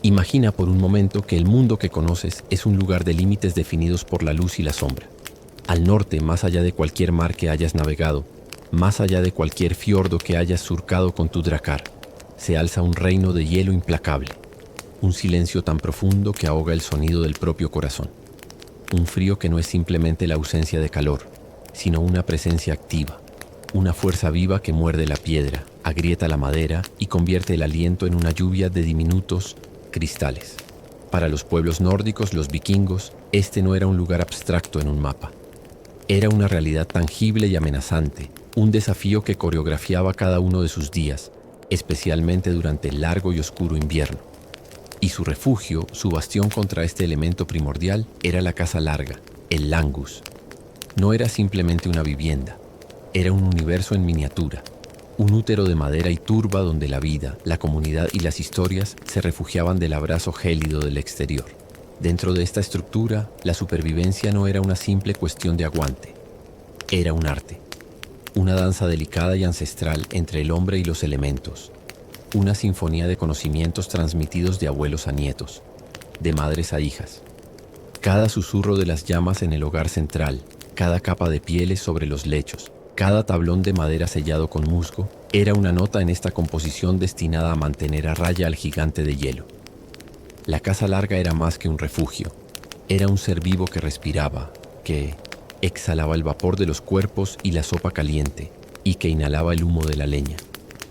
Imagina por un momento que el mundo que conoces es un lugar de límites definidos por la luz y la sombra. Al norte, más allá de cualquier mar que hayas navegado, más allá de cualquier fiordo que hayas surcado con tu dracar, se alza un reino de hielo implacable, un silencio tan profundo que ahoga el sonido del propio corazón. Un frío que no es simplemente la ausencia de calor, sino una presencia activa, una fuerza viva que muerde la piedra, agrieta la madera y convierte el aliento en una lluvia de diminutos cristales. Para los pueblos nórdicos, los vikingos, este no era un lugar abstracto en un mapa. Era una realidad tangible y amenazante, un desafío que coreografiaba cada uno de sus días, especialmente durante el largo y oscuro invierno. Y su refugio, su bastión contra este elemento primordial, era la casa larga, el Langus. No era simplemente una vivienda, era un universo en miniatura, un útero de madera y turba donde la vida, la comunidad y las historias se refugiaban del abrazo gélido del exterior. Dentro de esta estructura, la supervivencia no era una simple cuestión de aguante, era un arte, una danza delicada y ancestral entre el hombre y los elementos, una sinfonía de conocimientos transmitidos de abuelos a nietos, de madres a hijas. Cada susurro de las llamas en el hogar central, cada capa de pieles sobre los lechos, cada tablón de madera sellado con musgo, era una nota en esta composición destinada a mantener a raya al gigante de hielo. La casa larga era más que un refugio, era un ser vivo que respiraba, que exhalaba el vapor de los cuerpos y la sopa caliente, y que inhalaba el humo de la leña.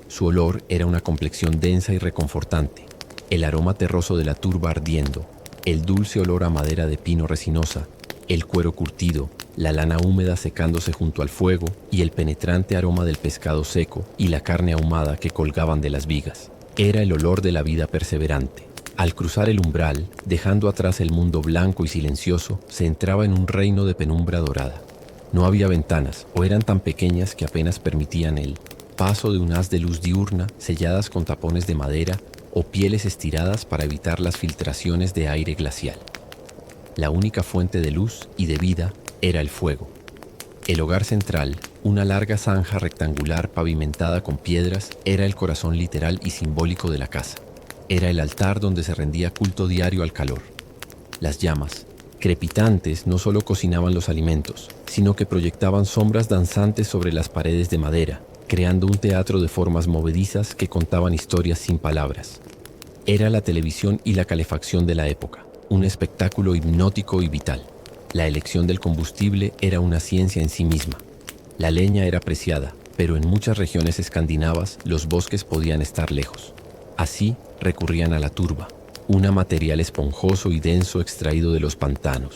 Su olor era una complexión densa y reconfortante, el aroma terroso de la turba ardiendo, el dulce olor a madera de pino resinosa, el cuero curtido, la lana húmeda secándose junto al fuego y el penetrante aroma del pescado seco y la carne ahumada que colgaban de las vigas. Era el olor de la vida perseverante. Al cruzar el umbral, dejando atrás el mundo blanco y silencioso, se entraba en un reino de penumbra dorada. No había ventanas, o eran tan pequeñas que apenas permitían el paso de un haz de luz diurna selladas con tapones de madera o pieles estiradas para evitar las filtraciones de aire glacial. La única fuente de luz y de vida era el fuego. El hogar central, una larga zanja rectangular pavimentada con piedras, era el corazón literal y simbólico de la casa. Era el altar donde se rendía culto diario al calor. Las llamas, crepitantes, no solo cocinaban los alimentos, sino que proyectaban sombras danzantes sobre las paredes de madera, creando un teatro de formas movedizas que contaban historias sin palabras. Era la televisión y la calefacción de la época, un espectáculo hipnótico y vital. La elección del combustible era una ciencia en sí misma. La leña era preciada, pero en muchas regiones escandinavas los bosques podían estar lejos. Así recurrían a la turba, un material esponjoso y denso extraído de los pantanos.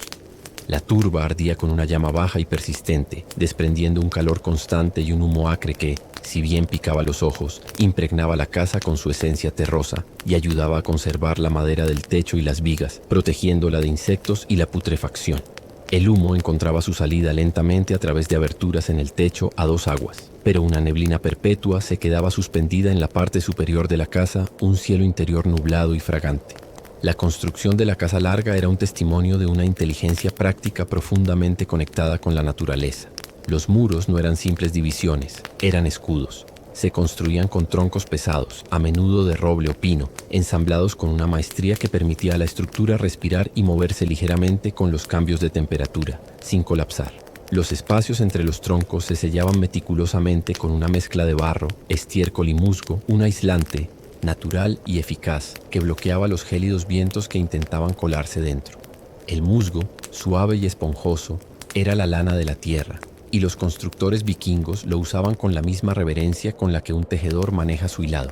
La turba ardía con una llama baja y persistente, desprendiendo un calor constante y un humo acre que, si bien picaba los ojos, impregnaba la casa con su esencia terrosa y ayudaba a conservar la madera del techo y las vigas, protegiéndola de insectos y la putrefacción. El humo encontraba su salida lentamente a través de aberturas en el techo a dos aguas, pero una neblina perpetua se quedaba suspendida en la parte superior de la casa, un cielo interior nublado y fragante. La construcción de la casa larga era un testimonio de una inteligencia práctica profundamente conectada con la naturaleza. Los muros no eran simples divisiones, eran escudos. Se construían con troncos pesados, a menudo de roble o pino, ensamblados con una maestría que permitía a la estructura respirar y moverse ligeramente con los cambios de temperatura, sin colapsar. Los espacios entre los troncos se sellaban meticulosamente con una mezcla de barro, estiércol y musgo, un aislante, natural y eficaz, que bloqueaba los gélidos vientos que intentaban colarse dentro. El musgo, suave y esponjoso, era la lana de la tierra, y los constructores vikingos lo usaban con la misma reverencia con la que un tejedor maneja su hilado.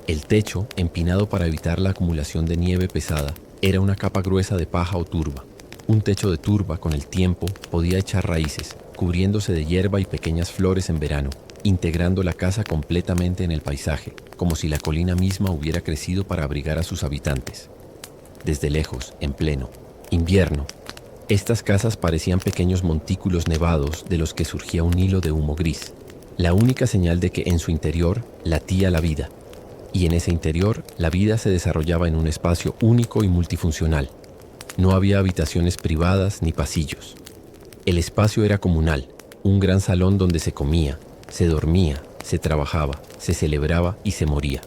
El techo, empinado para evitar la acumulación de nieve pesada, era una capa gruesa de paja o turba. Un techo de turba, con el tiempo, podía echar raíces, cubriéndose de hierba y pequeñas flores en verano, integrando la casa completamente en el paisaje, como si la colina misma hubiera crecido para abrigar a sus habitantes. Desde lejos, en pleno invierno, estas casas parecían pequeños montículos nevados de los que surgía un hilo de humo gris, la única señal de que en su interior latía la vida, y en ese interior la vida se desarrollaba en un espacio único y multifuncional. No había habitaciones privadas ni pasillos. El espacio era comunal, un gran salón donde se comía, se dormía, se trabajaba, se celebraba y se moría.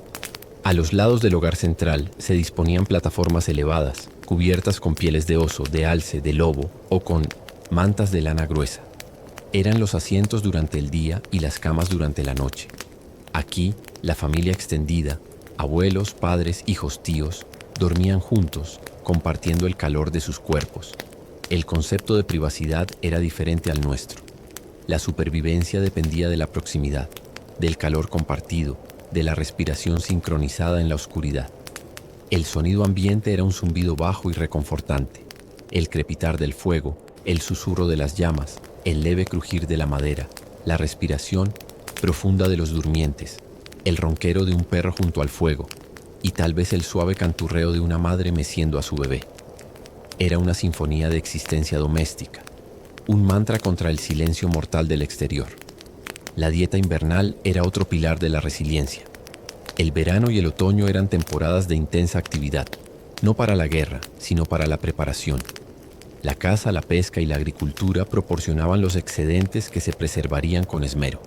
A los lados del hogar central se disponían plataformas elevadas, cubiertas con pieles de oso, de alce, de lobo o con mantas de lana gruesa. Eran los asientos durante el día y las camas durante la noche. Aquí, la familia extendida, abuelos, padres, hijos, tíos, dormían juntos, compartiendo el calor de sus cuerpos. El concepto de privacidad era diferente al nuestro. La supervivencia dependía de la proximidad, del calor compartido, de la respiración sincronizada en la oscuridad. El sonido ambiente era un zumbido bajo y reconfortante. El crepitar del fuego, el susurro de las llamas, el leve crujir de la madera, la respiración profunda de los durmientes, el ronquero de un perro junto al fuego y tal vez el suave canturreo de una madre meciendo a su bebé. Era una sinfonía de existencia doméstica, un mantra contra el silencio mortal del exterior. La dieta invernal era otro pilar de la resiliencia. El verano y el otoño eran temporadas de intensa actividad, no para la guerra, sino para la preparación. La caza, la pesca y la agricultura proporcionaban los excedentes que se preservarían con esmero.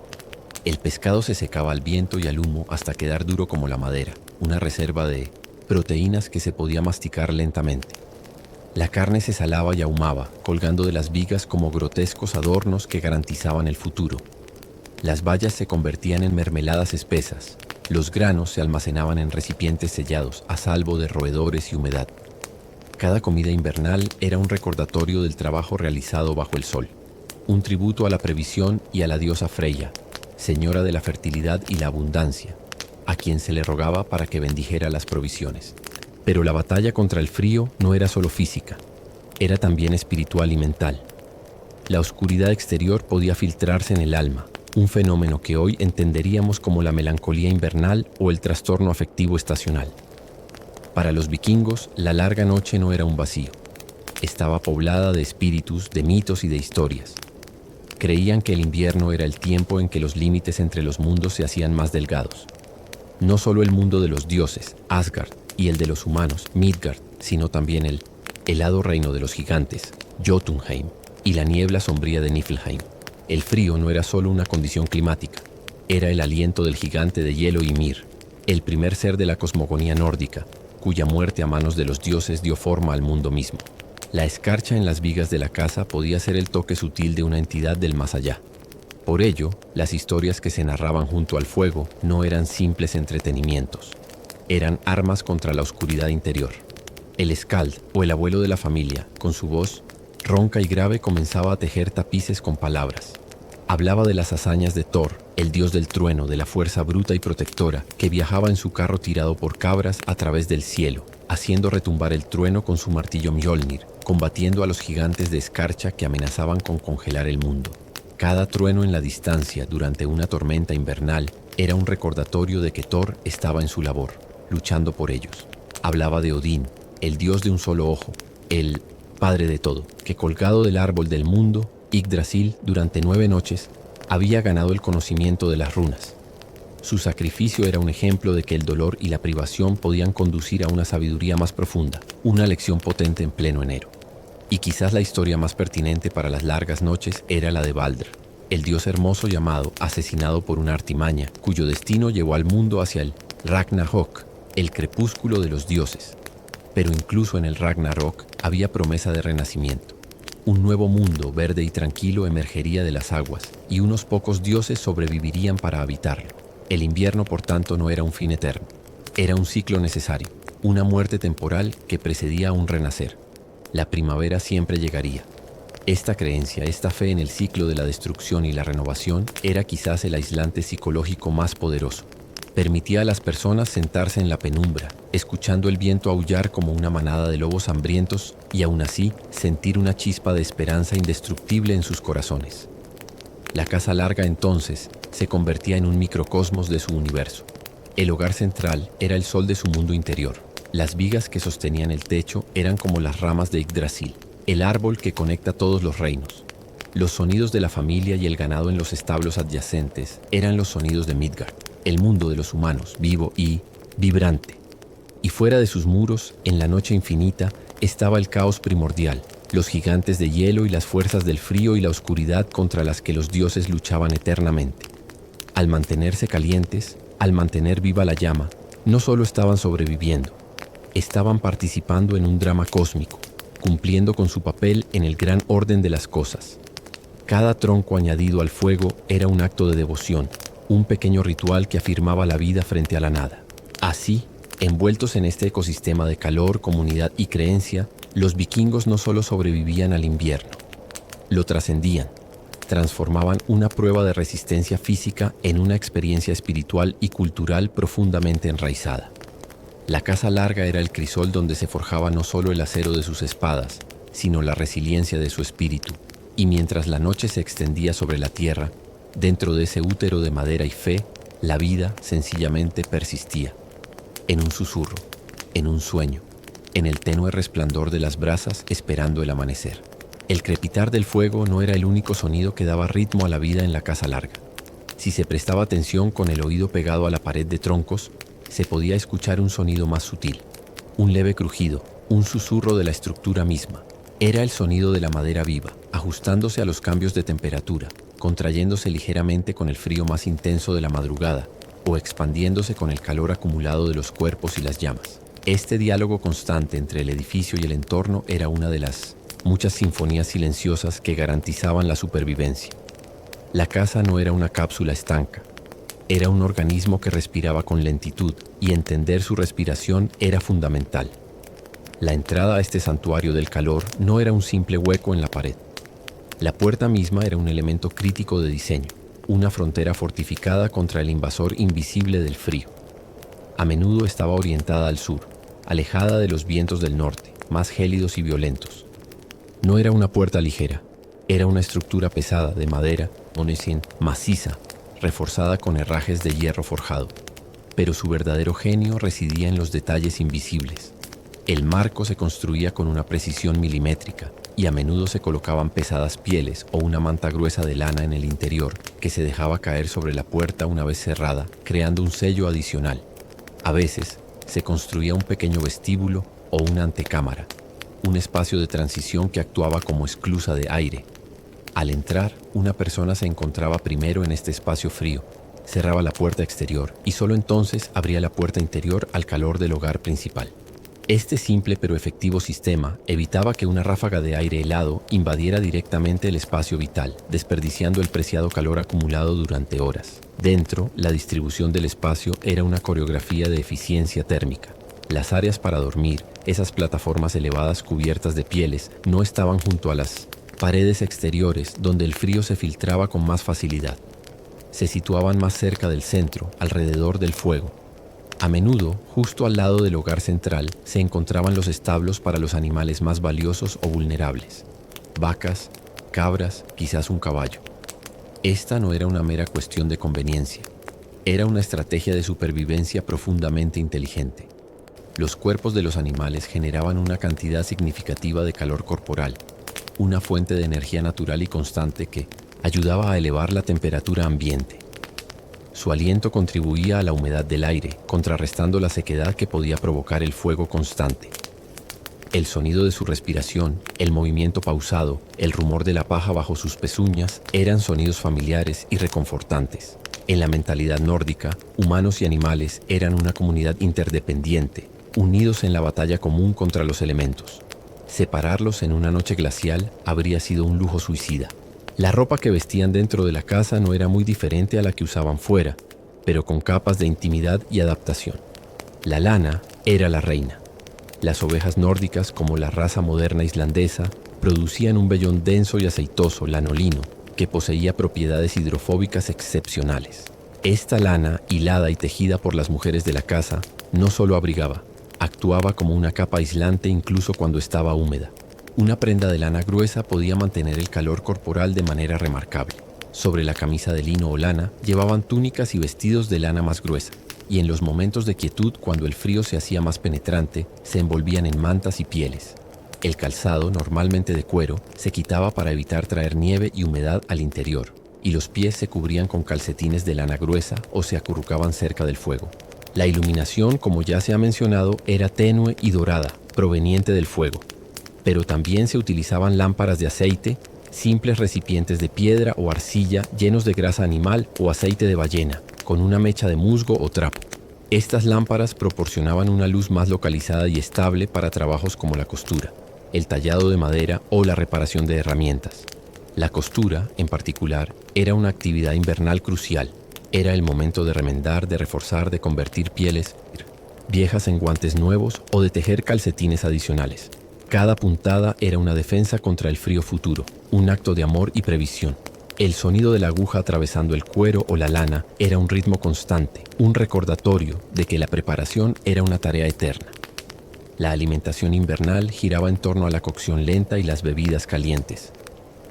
El pescado se secaba al viento y al humo hasta quedar duro como la madera, una reserva de proteínas que se podía masticar lentamente. La carne se salaba y ahumaba, colgando de las vigas como grotescos adornos que garantizaban el futuro. Las bayas se convertían en mermeladas espesas. Los granos se almacenaban en recipientes sellados, a salvo de roedores y humedad. Cada comida invernal era un recordatorio del trabajo realizado bajo el sol, un tributo a la previsión y a la diosa Freya, señora de la fertilidad y la abundancia, a quien se le rogaba para que bendijera las provisiones. Pero la batalla contra el frío no era solo física, era también espiritual y mental. La oscuridad exterior podía filtrarse en el alma, un fenómeno que hoy entenderíamos como la melancolía invernal o el trastorno afectivo estacional. Para los vikingos, la larga noche no era un vacío. Estaba poblada de espíritus, de mitos y de historias. Creían que el invierno era el tiempo en que los límites entre los mundos se hacían más delgados. No solo el mundo de los dioses, Asgard, y el de los humanos, Midgard, sino también el helado reino de los gigantes, Jotunheim, y la niebla sombría de Niflheim. El frío no era solo una condición climática, era el aliento del gigante de hielo Ymir, el primer ser de la cosmogonía nórdica, cuya muerte a manos de los dioses dio forma al mundo mismo. La escarcha en las vigas de la casa podía ser el toque sutil de una entidad del más allá. Por ello, las historias que se narraban junto al fuego no eran simples entretenimientos, eran armas contra la oscuridad interior. El skald, o el abuelo de la familia, con su voz ronca y grave, comenzaba a tejer tapices con palabras. Hablaba de las hazañas de Thor, el dios del trueno, de la fuerza bruta y protectora, que viajaba en su carro tirado por cabras a través del cielo, haciendo retumbar el trueno con su martillo Mjolnir, combatiendo a los gigantes de escarcha que amenazaban con congelar el mundo. Cada trueno en la distancia durante una tormenta invernal era un recordatorio de que Thor estaba en su labor, luchando por ellos. Hablaba de Odín, el dios de un solo ojo, el padre de todo, que colgado del árbol del mundo, Yggdrasil, durante 9 noches, había ganado el conocimiento de las runas. Su sacrificio era un ejemplo de que el dolor y la privación podían conducir a una sabiduría más profunda, una lección potente en pleno enero. Y quizás la historia más pertinente para las largas noches era la de Balder, el dios hermoso llamado, asesinado por una artimaña, cuyo destino llevó al mundo hacia el Ragnarök, el crepúsculo de los dioses. Pero incluso en el Ragnarök había promesa de renacimiento. Un nuevo mundo verde y tranquilo emergería de las aguas, y unos pocos dioses sobrevivirían para habitarlo. El invierno, por tanto, no era un fin eterno. Era un ciclo necesario, una muerte temporal que precedía a un renacer. La primavera siempre llegaría. Esta creencia, esta fe en el ciclo de la destrucción y la renovación, era quizás el aislante psicológico más poderoso. Permitía a las personas sentarse en la penumbra, escuchando el viento aullar como una manada de lobos hambrientos y aún así sentir una chispa de esperanza indestructible en sus corazones. La casa larga entonces se convertía en un microcosmos de su universo. El hogar central era el sol de su mundo interior. Las vigas que sostenían el techo eran como las ramas de Yggdrasil, el árbol que conecta todos los reinos. Los sonidos de la familia y el ganado en los establos adyacentes eran los sonidos de Midgard, el mundo de los humanos, vivo y vibrante. Y fuera de sus muros, en la noche infinita, estaba el caos primordial, los gigantes de hielo y las fuerzas del frío y la oscuridad contra las que los dioses luchaban eternamente. Al mantenerse calientes, al mantener viva la llama, No solo estaban sobreviviendo, estaban participando en un drama cósmico, cumpliendo con su papel en el gran orden de las cosas. Cada tronco añadido al fuego era un acto de devoción, un pequeño ritual que afirmaba la vida frente a la nada. Así, envueltos en este ecosistema de calor, comunidad y creencia, los vikingos no solo sobrevivían al invierno, lo trascendían, transformaban una prueba de resistencia física en una experiencia espiritual y cultural profundamente enraizada. La casa larga era el crisol donde se forjaba no solo el acero de sus espadas, sino la resiliencia de su espíritu. Y mientras la noche se extendía sobre la tierra, dentro de ese útero de madera y fe, la vida sencillamente persistía. En un susurro, en un sueño, en el tenue resplandor de las brasas esperando el amanecer. El crepitar del fuego no era el único sonido que daba ritmo a la vida en la casa larga. Si se prestaba atención con el oído pegado a la pared de troncos, se podía escuchar un sonido más sutil, un leve crujido, un susurro de la estructura misma. Era el sonido de la madera viva, ajustándose a los cambios de temperatura, contrayéndose ligeramente con el frío más intenso de la madrugada o expandiéndose con el calor acumulado de los cuerpos y las llamas. Este diálogo constante entre el edificio y el entorno era una de las muchas sinfonías silenciosas que garantizaban la supervivencia. La casa no era una cápsula estanca, era un organismo que respiraba con lentitud y entender su respiración era fundamental. La entrada a este santuario del calor no era un simple hueco en la pared. La puerta misma era un elemento crítico de diseño, una frontera fortificada contra el invasor invisible del frío. A menudo estaba orientada al sur, alejada de los vientos del norte, más gélidos y violentos. No era una puerta ligera, era una estructura pesada de madera, maciza, reforzada con herrajes de hierro forjado. Pero su verdadero genio residía en los detalles invisibles. El marco se construía con una precisión milimétrica y a menudo se colocaban pesadas pieles o una manta gruesa de lana en el interior que se dejaba caer sobre la puerta una vez cerrada, creando un sello adicional. A veces se construía un pequeño vestíbulo o una antecámara, un espacio de transición que actuaba como esclusa de aire. Al entrar, una persona se encontraba primero en este espacio frío, cerraba la puerta exterior y solo entonces abría la puerta interior al calor del hogar principal. Este simple pero efectivo sistema evitaba que una ráfaga de aire helado invadiera directamente el espacio vital, desperdiciando el preciado calor acumulado durante horas. Dentro, la distribución del espacio era una coreografía de eficiencia térmica. Las áreas para dormir, esas plataformas elevadas cubiertas de pieles, no estaban junto a las paredes exteriores donde el frío se filtraba con más facilidad. Se situaban más cerca del centro, alrededor del fuego. A menudo, justo al lado del hogar central, se encontraban los establos para los animales más valiosos o vulnerables. Vacas, cabras, quizás un caballo. Esta no era una mera cuestión de conveniencia. Era una estrategia de supervivencia profundamente inteligente. Los cuerpos de los animales generaban una cantidad significativa de calor corporal, una fuente de energía natural y constante que ayudaba a elevar la temperatura ambiente. Su aliento contribuía a la humedad del aire, contrarrestando la sequedad que podía provocar el fuego constante. El sonido de su respiración, el movimiento pausado, el rumor de la paja bajo sus pezuñas eran sonidos familiares y reconfortantes. En la mentalidad nórdica, humanos y animales eran una comunidad interdependiente, unidos en la batalla común contra los elementos. Separarlos en una noche glacial habría sido un lujo suicida. La ropa que vestían dentro de la casa no era muy diferente a la que usaban fuera, pero con capas de intimidad y adaptación. La lana era la reina. Las ovejas nórdicas, como la raza moderna islandesa, producían un vellón denso y aceitoso, lanolino, que poseía propiedades hidrofóbicas excepcionales. Esta lana, hilada y tejida por las mujeres de la casa, no solo abrigaba, actuaba como una capa aislante incluso cuando estaba húmeda. Una prenda de lana gruesa podía mantener el calor corporal de manera remarcable. Sobre la camisa de lino o lana llevaban túnicas y vestidos de lana más gruesa, y en los momentos de quietud, cuando el frío se hacía más penetrante, se envolvían en mantas y pieles. El calzado, normalmente de cuero, se quitaba para evitar traer nieve y humedad al interior, y los pies se cubrían con calcetines de lana gruesa o se acurrucaban cerca del fuego. La iluminación, como ya se ha mencionado, era tenue y dorada, proveniente del fuego. Pero también se utilizaban lámparas de aceite, simples recipientes de piedra o arcilla llenos de grasa animal o aceite de ballena, con una mecha de musgo o trapo. Estas lámparas proporcionaban una luz más localizada y estable para trabajos como la costura, el tallado de madera o la reparación de herramientas. La costura, en particular, era una actividad invernal crucial. Era el momento de remendar, de reforzar, de convertir pieles viejas en guantes nuevos o de tejer calcetines adicionales. Cada puntada era una defensa contra el frío futuro, un acto de amor y previsión. El sonido de la aguja atravesando el cuero o la lana era un ritmo constante, un recordatorio de que la preparación era una tarea eterna. La alimentación invernal giraba en torno a la cocción lenta y las bebidas calientes.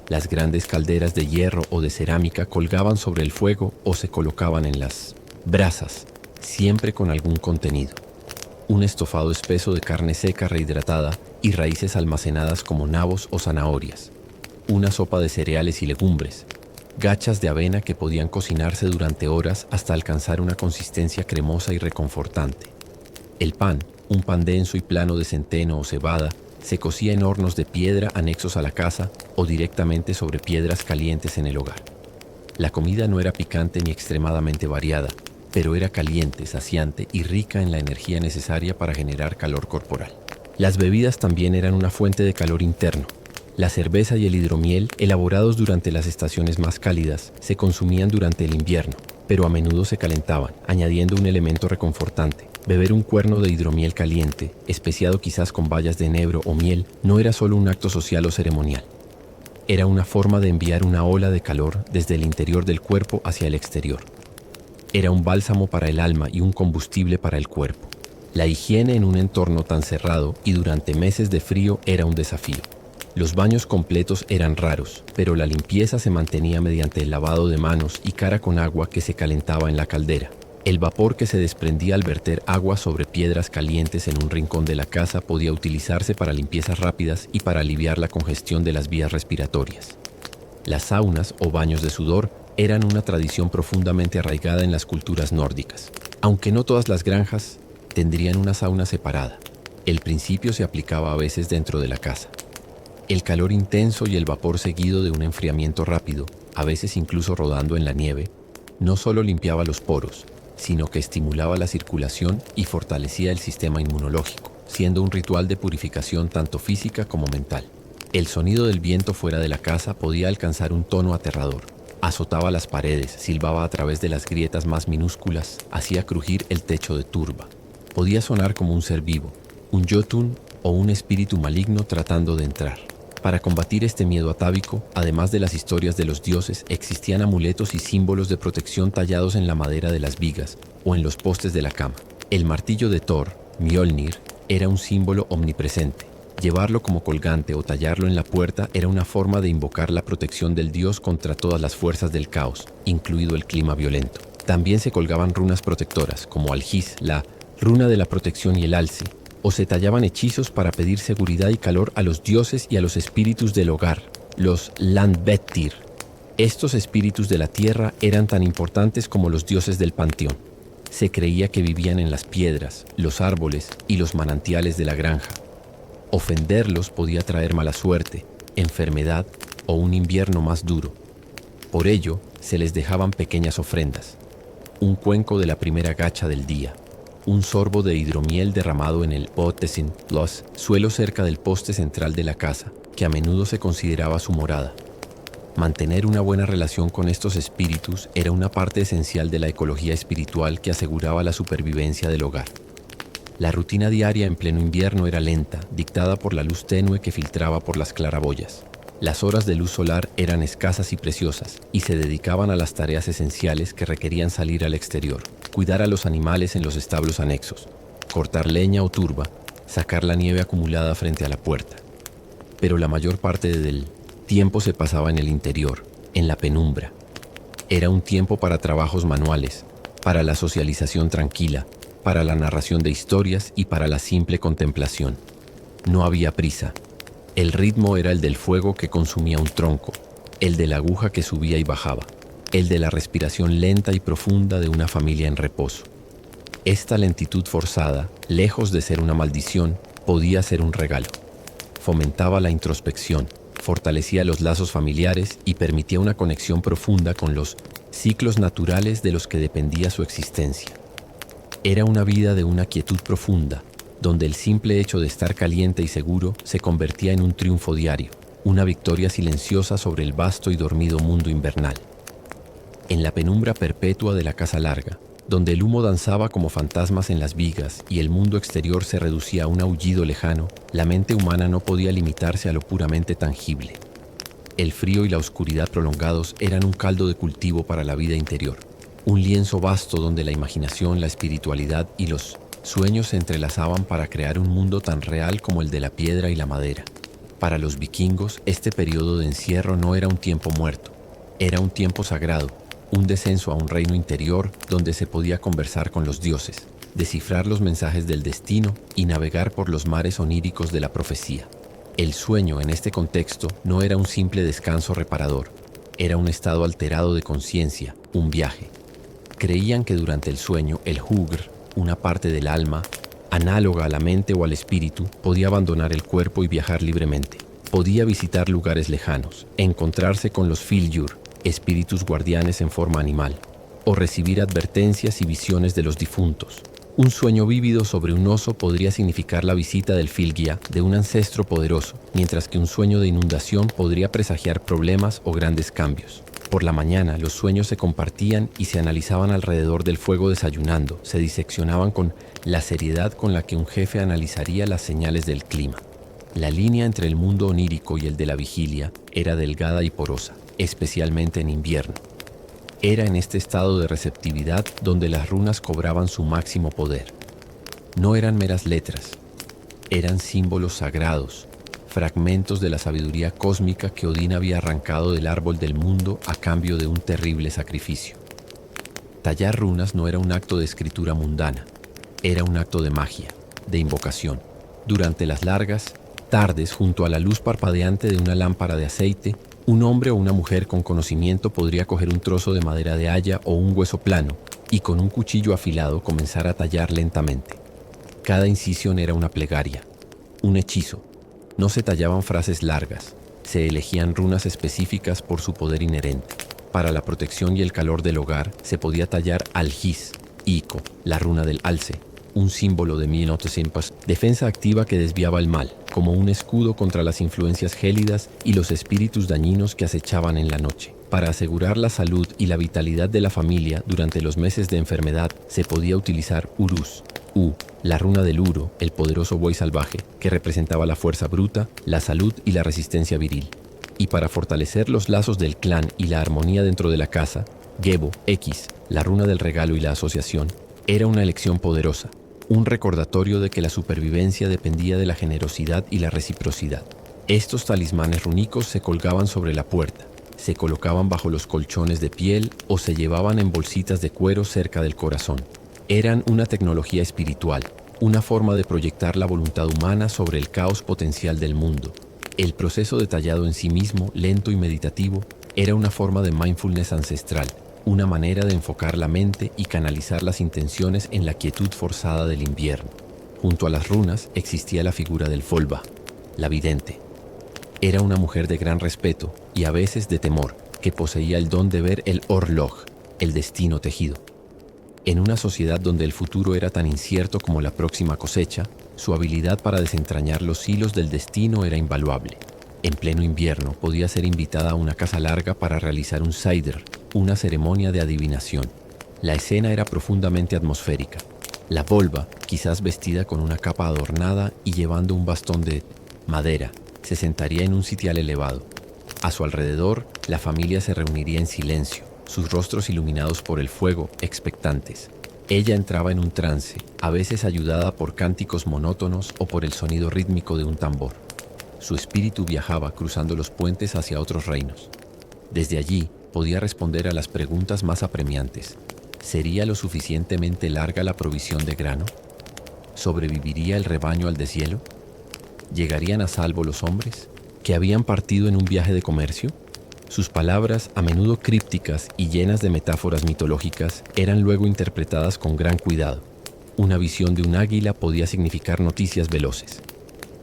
Las grandes calderas de hierro o de cerámica colgaban sobre el fuego o se colocaban en las brasas, siempre con algún contenido. Un estofado espeso de carne seca rehidratada y raíces almacenadas como nabos o zanahorias. Una sopa de cereales y legumbres. Gachas de avena que podían cocinarse durante horas hasta alcanzar una consistencia cremosa y reconfortante. El pan, un pan denso y plano de centeno o cebada, se cocía en hornos de piedra anexos a la casa o directamente sobre piedras calientes en el hogar. La comida no era picante ni extremadamente variada, pero era caliente, saciante y rica en la energía necesaria para generar calor corporal. Las bebidas también eran una fuente de calor interno. La cerveza y el hidromiel, elaborados durante las estaciones más cálidas, se consumían durante el invierno, pero a menudo se calentaban, añadiendo un elemento reconfortante. Beber un cuerno de hidromiel caliente, especiado quizás con bayas de enebro o miel, no era solo un acto social o ceremonial. Era una forma de enviar una ola de calor desde el interior del cuerpo hacia el exterior. Era un bálsamo para el alma y un combustible para el cuerpo. La higiene en un entorno tan cerrado y durante meses de frío era un desafío. Los baños completos eran raros, pero la limpieza se mantenía mediante el lavado de manos y cara con agua que se calentaba en la caldera. El vapor que se desprendía al verter agua sobre piedras calientes en un rincón de la casa podía utilizarse para limpiezas rápidas y para aliviar la congestión de las vías respiratorias. Las saunas o baños de sudor eran una tradición profundamente arraigada en las culturas nórdicas. Aunque no todas las granjas tendrían una sauna separada, el principio se aplicaba a veces dentro de la casa. El calor intenso y el vapor seguido de un enfriamiento rápido, a veces incluso rodando en la nieve, no solo limpiaba los poros, sino que estimulaba la circulación y fortalecía el sistema inmunológico, siendo un ritual de purificación tanto física como mental. El sonido del viento fuera de la casa podía alcanzar un tono aterrador. Azotaba las paredes, silbaba a través de las grietas más minúsculas, hacía crujir el techo de turba. Podía sonar como un ser vivo, un Jotun o un espíritu maligno tratando de entrar. Para combatir este miedo atávico, además de las historias de los dioses, existían amuletos y símbolos de protección tallados en la madera de las vigas o en los postes de la cama. El martillo de Thor, Mjolnir, era un símbolo omnipresente. Llevarlo como colgante o tallarlo en la puerta era una forma de invocar la protección del dios contra todas las fuerzas del caos, incluido el clima violento. También se colgaban runas protectoras, como Algis, la runa de la protección y el alce, o se tallaban hechizos para pedir seguridad y calor a los dioses y a los espíritus del hogar, los Landvettir. Estos espíritus de la tierra eran tan importantes como los dioses del panteón. Se creía que vivían en las piedras, los árboles y los manantiales de la granja. Ofenderlos podía traer mala suerte, enfermedad o un invierno más duro. Por ello, se les dejaban pequeñas ofrendas. Un cuenco de la primera gacha del día, un sorbo de hidromiel derramado en el Botesin Plus, suelo cerca del poste central de la casa, que a menudo se consideraba su morada. Mantener una buena relación con estos espíritus era una parte esencial de la ecología espiritual que aseguraba la supervivencia del hogar. La rutina diaria en pleno invierno era lenta, dictada por la luz tenue que filtraba por las claraboyas. Las horas de luz solar eran escasas y preciosas, y se dedicaban a las tareas esenciales que requerían salir al exterior, cuidar a los animales en los establos anexos, cortar leña o turba, sacar la nieve acumulada frente a la puerta. Pero la mayor parte del tiempo se pasaba en el interior, en la penumbra. Era un tiempo para trabajos manuales, para la socialización tranquila, para la narración de historias y para la simple contemplación. No había prisa. El ritmo era el del fuego que consumía un tronco, el de la aguja que subía y bajaba, el de la respiración lenta y profunda de una familia en reposo. Esta lentitud forzada, lejos de ser una maldición, podía ser un regalo. Fomentaba la introspección, fortalecía los lazos familiares y permitía una conexión profunda con los ciclos naturales de los que dependía su existencia. Era una vida de una quietud profunda, donde el simple hecho de estar caliente y seguro se convertía en un triunfo diario, una victoria silenciosa sobre el vasto y dormido mundo invernal. En la penumbra perpetua de la casa larga, donde el humo danzaba como fantasmas en las vigas y el mundo exterior se reducía a un aullido lejano, la mente humana no podía limitarse a lo puramente tangible. El frío y la oscuridad prolongados eran un caldo de cultivo para la vida interior, un lienzo vasto donde la imaginación, la espiritualidad y los sueños se entrelazaban para crear un mundo tan real como el de la piedra y la madera. Para los vikingos, este periodo de encierro no era un tiempo muerto, era un tiempo sagrado, un descenso a un reino interior donde se podía conversar con los dioses, descifrar los mensajes del destino y navegar por los mares oníricos de la profecía. El sueño en este contexto no era un simple descanso reparador, era un estado alterado de conciencia, un viaje. Creían que durante el sueño el hugr, una parte del alma, análoga a la mente o al espíritu, podía abandonar el cuerpo y viajar libremente. Podía visitar lugares lejanos, encontrarse con los fylgjur, espíritus guardianes en forma animal, o recibir advertencias y visiones de los difuntos. Un sueño vívido sobre un oso podría significar la visita del fylgja de un ancestro poderoso, mientras que un sueño de inundación podría presagiar problemas o grandes cambios. Por la mañana, los sueños se compartían y se analizaban alrededor del fuego desayunando, se diseccionaban con la seriedad con la que un jefe analizaría las señales del clima. La línea entre el mundo onírico y el de la vigilia era delgada y porosa, especialmente en invierno. Era en este estado de receptividad donde las runas cobraban su máximo poder. No eran meras letras, eran símbolos sagrados, fragmentos de la sabiduría cósmica que Odín había arrancado del árbol del mundo a cambio de un terrible sacrificio. Tallar runas no era un acto de escritura mundana, era un acto de magia, de invocación. Durante las largas tardes, junto a la luz parpadeante de una lámpara de aceite, un hombre o una mujer con conocimiento podría coger un trozo de madera de haya o un hueso plano y con un cuchillo afilado comenzar a tallar lentamente. Cada incisión era una plegaria, un hechizo. No se tallaban frases largas, se elegían runas específicas por su poder inherente. Para la protección y el calor del hogar se podía tallar Algis, Ico, la runa del alce, un símbolo de Minotesimpas, defensa activa que desviaba el mal, como un escudo contra las influencias gélidas y los espíritus dañinos que acechaban en la noche. Para asegurar la salud y la vitalidad de la familia durante los meses de enfermedad, se podía utilizar Urus, la runa del Uro, el poderoso buey salvaje, que representaba la fuerza bruta, la salud y la resistencia viril. Y para fortalecer los lazos del clan y la armonía dentro de la casa, Gebo, la runa del regalo y la asociación, era una elección poderosa, un recordatorio de que la supervivencia dependía de la generosidad y la reciprocidad. Estos talismanes rúnicos se colgaban sobre la puerta, se colocaban bajo los colchones de piel o se llevaban en bolsitas de cuero cerca del corazón. Eran una tecnología espiritual, una forma de proyectar la voluntad humana sobre el caos potencial del mundo. El proceso de tallado en sí mismo, lento y meditativo, era una forma de mindfulness ancestral, una manera de enfocar la mente y canalizar las intenciones en la quietud forzada del invierno. Junto a las runas existía la figura del Folba, la vidente. Era una mujer de gran respeto y a veces de temor, que poseía el don de ver el Orloj, el destino tejido. En una sociedad donde el futuro era tan incierto como la próxima cosecha, su habilidad para desentrañar los hilos del destino era invaluable. En pleno invierno podía ser invitada a una casa larga para realizar un Saidr, una ceremonia de adivinación. La escena era profundamente atmosférica. La volva, quizás vestida con una capa adornada y llevando un bastón de madera, se sentaría en un sitial elevado. A su alrededor, la familia se reuniría en silencio, sus rostros iluminados por el fuego, expectantes. Ella entraba en un trance, a veces ayudada por cánticos monótonos o por el sonido rítmico de un tambor. Su espíritu viajaba cruzando los puentes hacia otros reinos. Desde allí, podía responder a las preguntas más apremiantes. ¿Sería lo suficientemente larga la provisión de grano? ¿Sobreviviría el rebaño al deshielo? ¿Llegarían a salvo los hombres, que habían partido en un viaje de comercio? Sus palabras, a menudo crípticas y llenas de metáforas mitológicas, eran luego interpretadas con gran cuidado. Una visión de un águila podía significar noticias veloces.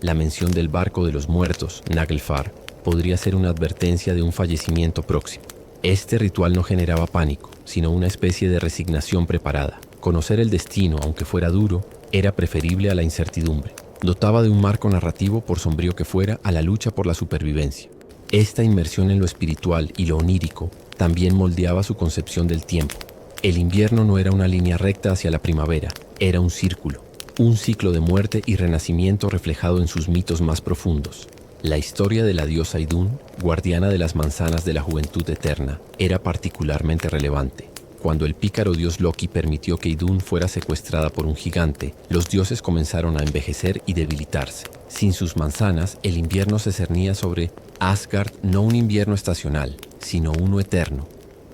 La mención del barco de los muertos, Naglfar, podría ser una advertencia de un fallecimiento próximo. Este ritual no generaba pánico, sino una especie de resignación preparada. Conocer el destino, aunque fuera duro, era preferible a la incertidumbre. Dotaba de un marco narrativo, por sombrío que fuera, a la lucha por la supervivencia. Esta inmersión en lo espiritual y lo onírico también moldeaba su concepción del tiempo. El invierno no era una línea recta hacia la primavera, era un círculo, un ciclo de muerte y renacimiento reflejado en sus mitos más profundos. La historia de la diosa Idún, guardiana de las manzanas de la juventud eterna, era particularmente relevante. Cuando el pícaro dios Loki permitió que Idún fuera secuestrada por un gigante, los dioses comenzaron a envejecer y debilitarse. Sin sus manzanas, el invierno se cernía sobre Asgard, no un invierno estacional, sino uno eterno,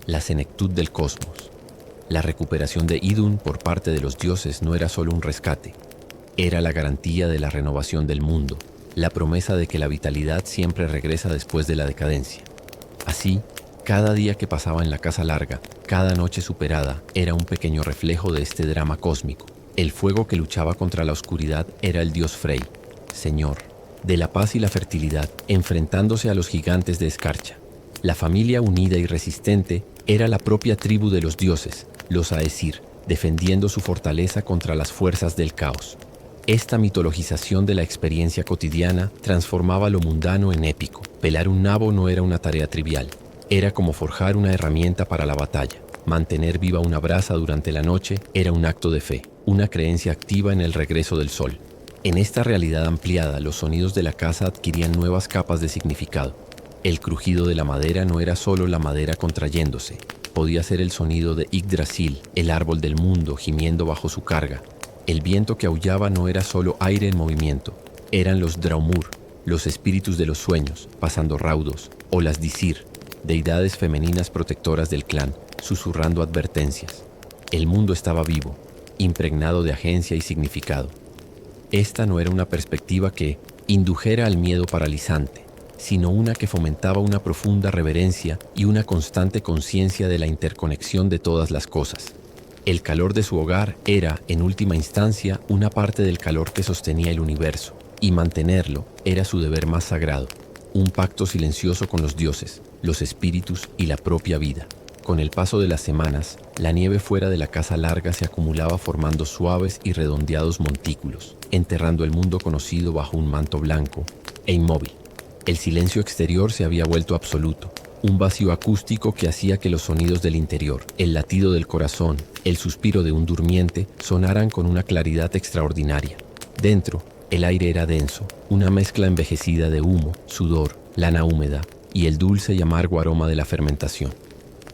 la senectud del cosmos. La recuperación de Idún por parte de los dioses no era solo un rescate, era la garantía de la renovación del mundo, la promesa de que la vitalidad siempre regresa después de la decadencia. Así, cada día que pasaba en la Casa Larga, cada noche superada, era un pequeño reflejo de este drama cósmico. El fuego que luchaba contra la oscuridad era el dios Frey, señor de la paz y la fertilidad, enfrentándose a los gigantes de escarcha. La familia unida y resistente era la propia tribu de los dioses, los Aesir, defendiendo su fortaleza contra las fuerzas del caos. Esta mitologización de la experiencia cotidiana transformaba lo mundano en épico. Pelar un nabo no era una tarea trivial. Era como forjar una herramienta para la batalla. Mantener viva una brasa durante la noche era un acto de fe, una creencia activa en el regreso del sol. En esta realidad ampliada, los sonidos de la casa adquirían nuevas capas de significado. El crujido de la madera no era solo la madera contrayéndose. Podía ser el sonido de Yggdrasil, el árbol del mundo, gimiendo bajo su carga. El viento que aullaba no era solo aire en movimiento. Eran los Draumur, los espíritus de los sueños, pasando raudos, o las Disir, deidades femeninas protectoras del clan, susurrando advertencias. El mundo estaba vivo, impregnado de agencia y significado. Esta no era una perspectiva que indujera al miedo paralizante, sino una que fomentaba una profunda reverencia y una constante conciencia de la interconexión de todas las cosas. El calor de su hogar era, en última instancia, una parte del calor que sostenía el universo, y mantenerlo era su deber más sagrado, un pacto silencioso con los dioses, los espíritus y la propia vida. Con el paso de las semanas, la nieve fuera de la Casa Larga se acumulaba formando suaves y redondeados montículos, enterrando el mundo conocido bajo un manto blanco e inmóvil. El silencio exterior se había vuelto absoluto, un vacío acústico que hacía que los sonidos del interior, el latido del corazón, el suspiro de un durmiente, sonaran con una claridad extraordinaria. Dentro, el aire era denso, una mezcla envejecida de humo, sudor, lana húmeda y el dulce y amargo aroma de la fermentación.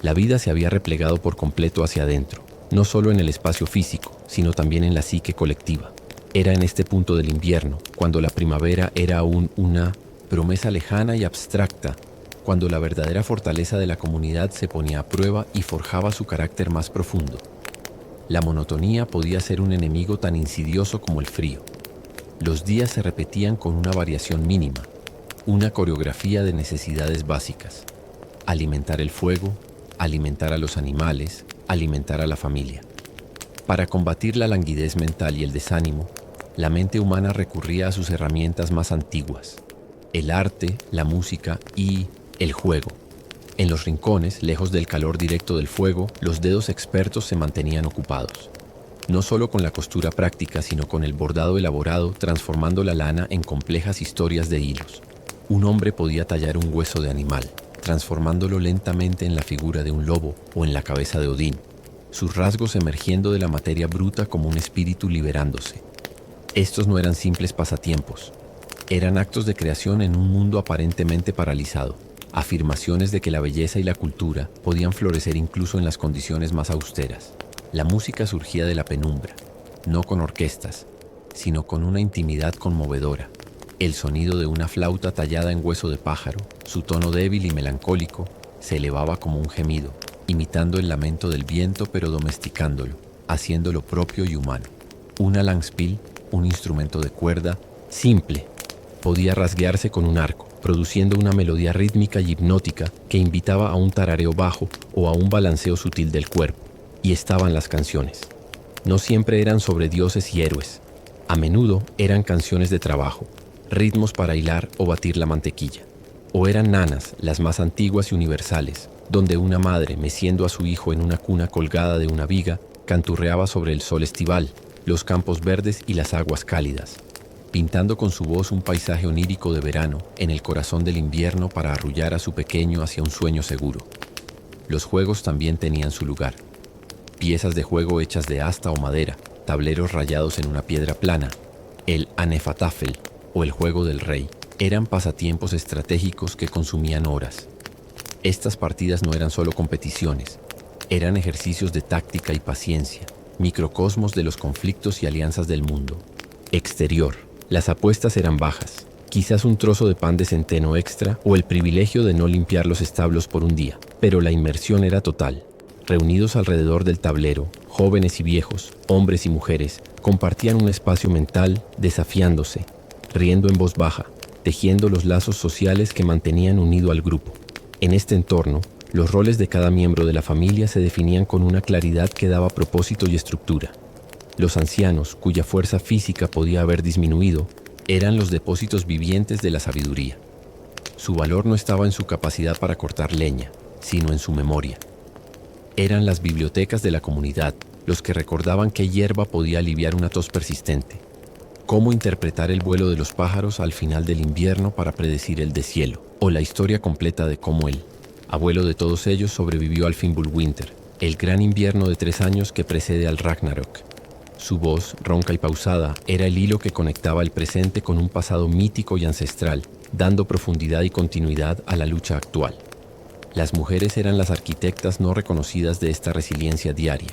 La vida se había replegado por completo hacia adentro, no solo en el espacio físico, sino también en la psique colectiva. Era en este punto del invierno, cuando la primavera era aún una promesa lejana y abstracta, cuando la verdadera fortaleza de la comunidad se ponía a prueba y forjaba su carácter más profundo. La monotonía podía ser un enemigo tan insidioso como el frío. Los días se repetían con una variación mínima, una coreografía de necesidades básicas: alimentar el fuego, alimentar a los animales, alimentar a la familia. Para combatir la languidez mental y el desánimo, la mente humana recurría a sus herramientas más antiguas: el arte, la música y el juego. En los rincones, lejos del calor directo del fuego, los dedos expertos se mantenían ocupados, no solo con la costura práctica, sino con el bordado elaborado, transformando la lana en complejas historias de hilos. Un hombre podía tallar un hueso de animal, transformándolo lentamente en la figura de un lobo o en la cabeza de Odín, sus rasgos emergiendo de la materia bruta como un espíritu liberándose. Estos no eran simples pasatiempos, eran actos de creación en un mundo aparentemente paralizado, afirmaciones de que la belleza y la cultura podían florecer incluso en las condiciones más austeras. La música surgía de la penumbra, no con orquestas, sino con una intimidad conmovedora. El sonido de una flauta tallada en hueso de pájaro, su tono débil y melancólico, se elevaba como un gemido, imitando el lamento del viento pero domesticándolo, haciéndolo propio y humano. Una langspiel, un instrumento de cuerda, simple, podía rasguearse con un arco, produciendo una melodía rítmica y hipnótica que invitaba a un tarareo bajo o a un balanceo sutil del cuerpo. Y estaban las canciones. No siempre eran sobre dioses y héroes. A menudo eran canciones de trabajo, ritmos para hilar o batir la mantequilla. O eran nanas, las más antiguas y universales, donde una madre, meciendo a su hijo en una cuna colgada de una viga, Canturreaba sobre el sol estival, los campos verdes y las aguas cálidas, pintando con su voz un paisaje onírico de verano en el corazón del invierno para arrullar a su pequeño hacia un sueño seguro. Los juegos también tenían su lugar. Piezas de juego hechas de asta o madera, tableros rayados en una piedra plana, el Anefatafel o el juego del rey, eran pasatiempos estratégicos que consumían horas. Estas partidas no eran solo competiciones, eran ejercicios de táctica y paciencia, microcosmos de los conflictos y alianzas del mundo. Exterior. Las apuestas eran bajas, quizás un trozo de pan de centeno extra o el privilegio de no limpiar los establos por un día, pero la inmersión era total. Reunidos alrededor del tablero, jóvenes y viejos, hombres y mujeres, compartían un espacio mental, desafiándose, riendo en voz baja, tejiendo los lazos sociales que mantenían unido al grupo. En este entorno, los roles de cada miembro de la familia se definían con una claridad que daba propósito y estructura. Los ancianos, cuya fuerza física podía haber disminuido, eran los depósitos vivientes de la sabiduría. Su valor no estaba en su capacidad para cortar leña, sino en su memoria. Eran las bibliotecas de la comunidad, los que recordaban qué hierba podía aliviar una tos persistente, cómo interpretar el vuelo de los pájaros al final del invierno para predecir el deshielo, o la historia completa de cómo él, abuelo de todos ellos, sobrevivió al Fimbulwinter, el gran invierno de 3 años que precede al Ragnarok. Su voz, ronca y pausada, era el hilo que conectaba el presente con un pasado mítico y ancestral, dando profundidad y continuidad a la lucha actual. Las mujeres eran las arquitectas no reconocidas de esta resiliencia diaria.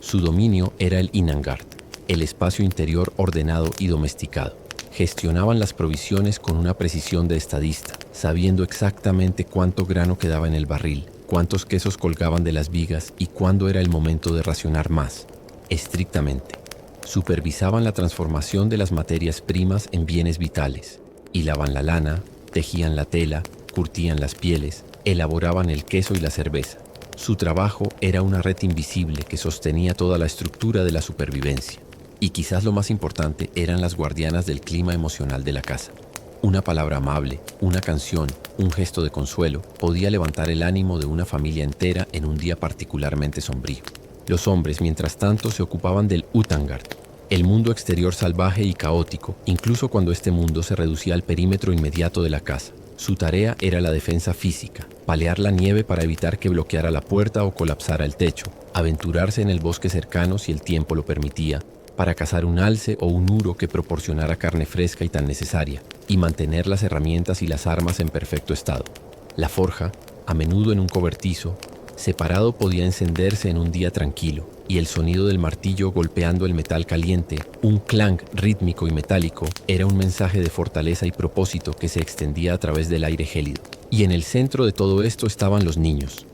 Su dominio era el Inangard, el espacio interior ordenado y domesticado. Gestionaban las provisiones con una precisión de estadista, sabiendo exactamente cuánto grano quedaba en el barril, cuántos quesos colgaban de las vigas y cuándo era el momento de racionar más. Estrictamente. Supervisaban la transformación de las materias primas en bienes vitales. Hilaban la lana, tejían la tela, curtían las pieles, elaboraban el queso y la cerveza. Su trabajo era una red invisible que sostenía toda la estructura de la supervivencia. Y quizás lo más importante eran las guardianas del clima emocional de la casa. Una palabra amable, una canción, un gesto de consuelo podía levantar el ánimo de una familia entera en un día particularmente sombrío. Los hombres, mientras tanto, se ocupaban del Utangard, el mundo exterior salvaje y caótico, incluso cuando este mundo se reducía al perímetro inmediato de la casa. Su tarea era la defensa física, palear la nieve para evitar que bloqueara la puerta o colapsara el techo, aventurarse en el bosque cercano si el tiempo lo permitía, para cazar un alce o un uro que proporcionara carne fresca y tan necesaria, y mantener las herramientas y las armas en perfecto estado. La forja, a menudo en un cobertizo, separado podía encenderse en un día tranquilo, y el sonido del martillo golpeando el metal caliente, un clank rítmico y metálico, era un mensaje de fortaleza y propósito que se extendía a través del aire gélido. Y en el centro de todo esto estaban los niños.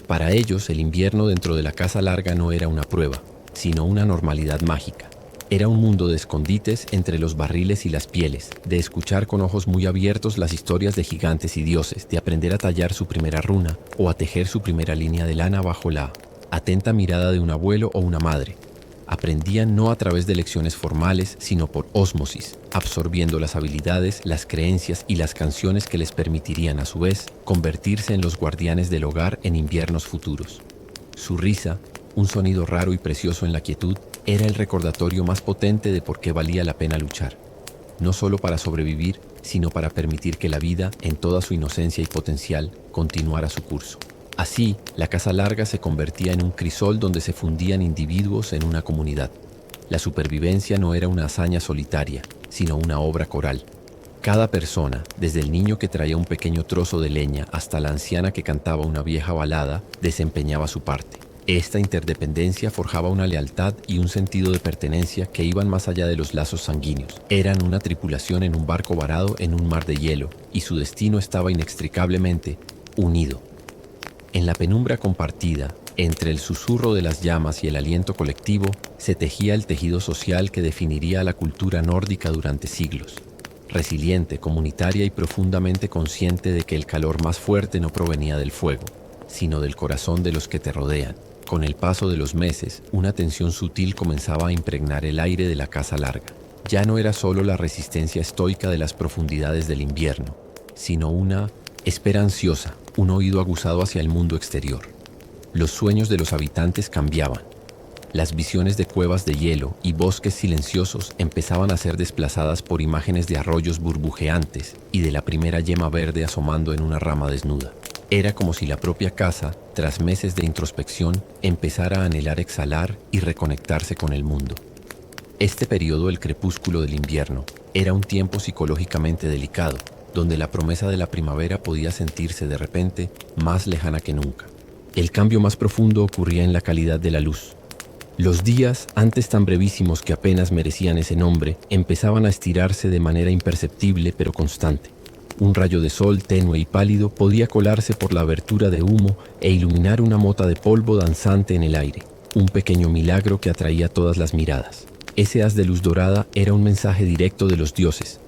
Para ellos, el invierno dentro de la casa larga no era una prueba, sino una normalidad mágica. Era un mundo de escondites entre los barriles y las pieles, de escuchar con ojos muy abiertos las historias de gigantes y dioses, de aprender a tallar su primera runa o a tejer su primera línea de lana bajo la atenta mirada de un abuelo o una madre. Aprendían no a través de lecciones formales, sino por ósmosis, absorbiendo las habilidades, las creencias y las canciones que les permitirían, a su vez, convertirse en los guardianes del hogar en inviernos futuros. Su risa, un sonido raro y precioso en la quietud, era el recordatorio más potente de por qué valía la pena luchar, no solo para sobrevivir, sino para permitir que la vida, en toda su inocencia y potencial, continuara su curso. Así, la casa larga se convertía en un crisol donde se fundían individuos en una comunidad. La supervivencia no era una hazaña solitaria, sino una obra coral. Cada persona, desde el niño que traía un pequeño trozo de leña hasta la anciana que cantaba una vieja balada, desempeñaba su parte. Esta interdependencia forjaba una lealtad y un sentido de pertenencia que iban más allá de los lazos sanguíneos. Eran una tripulación en un barco varado en un mar de hielo, y su destino estaba inextricablemente unido. En la penumbra compartida, entre el susurro de las llamas y el aliento colectivo, se tejía el tejido social que definiría a la cultura nórdica durante siglos. Resiliente, comunitaria y profundamente consciente de que el calor más fuerte no provenía del fuego, sino del corazón de los que te rodean. Con el paso de los meses, una tensión sutil comenzaba a impregnar el aire de la casa larga. Ya no era solo la resistencia estoica de las profundidades del invierno, sino una espera ansiosa, un oído aguzado hacia el mundo exterior. Los sueños de los habitantes cambiaban. Las visiones de cuevas de hielo y bosques silenciosos empezaban a ser desplazadas por imágenes de arroyos burbujeantes y de la primera yema verde asomando en una rama desnuda. Era como si la propia casa, tras meses de introspección, empezara a anhelar exhalar y reconectarse con el mundo. Este periodo del crepúsculo del invierno era un tiempo psicológicamente delicado, donde la promesa de la primavera podía sentirse de repente más lejana que nunca. El cambio más profundo ocurría en la calidad de la luz. Los días, antes tan brevísimos que apenas merecían ese nombre, empezaban a estirarse de manera imperceptible pero constante. Un rayo de sol tenue y pálido podía colarse por la abertura de humo e iluminar una mota de polvo danzante en el aire, un pequeño milagro que atraía todas las miradas. Ese haz de luz dorada era un mensaje directo de los dioses,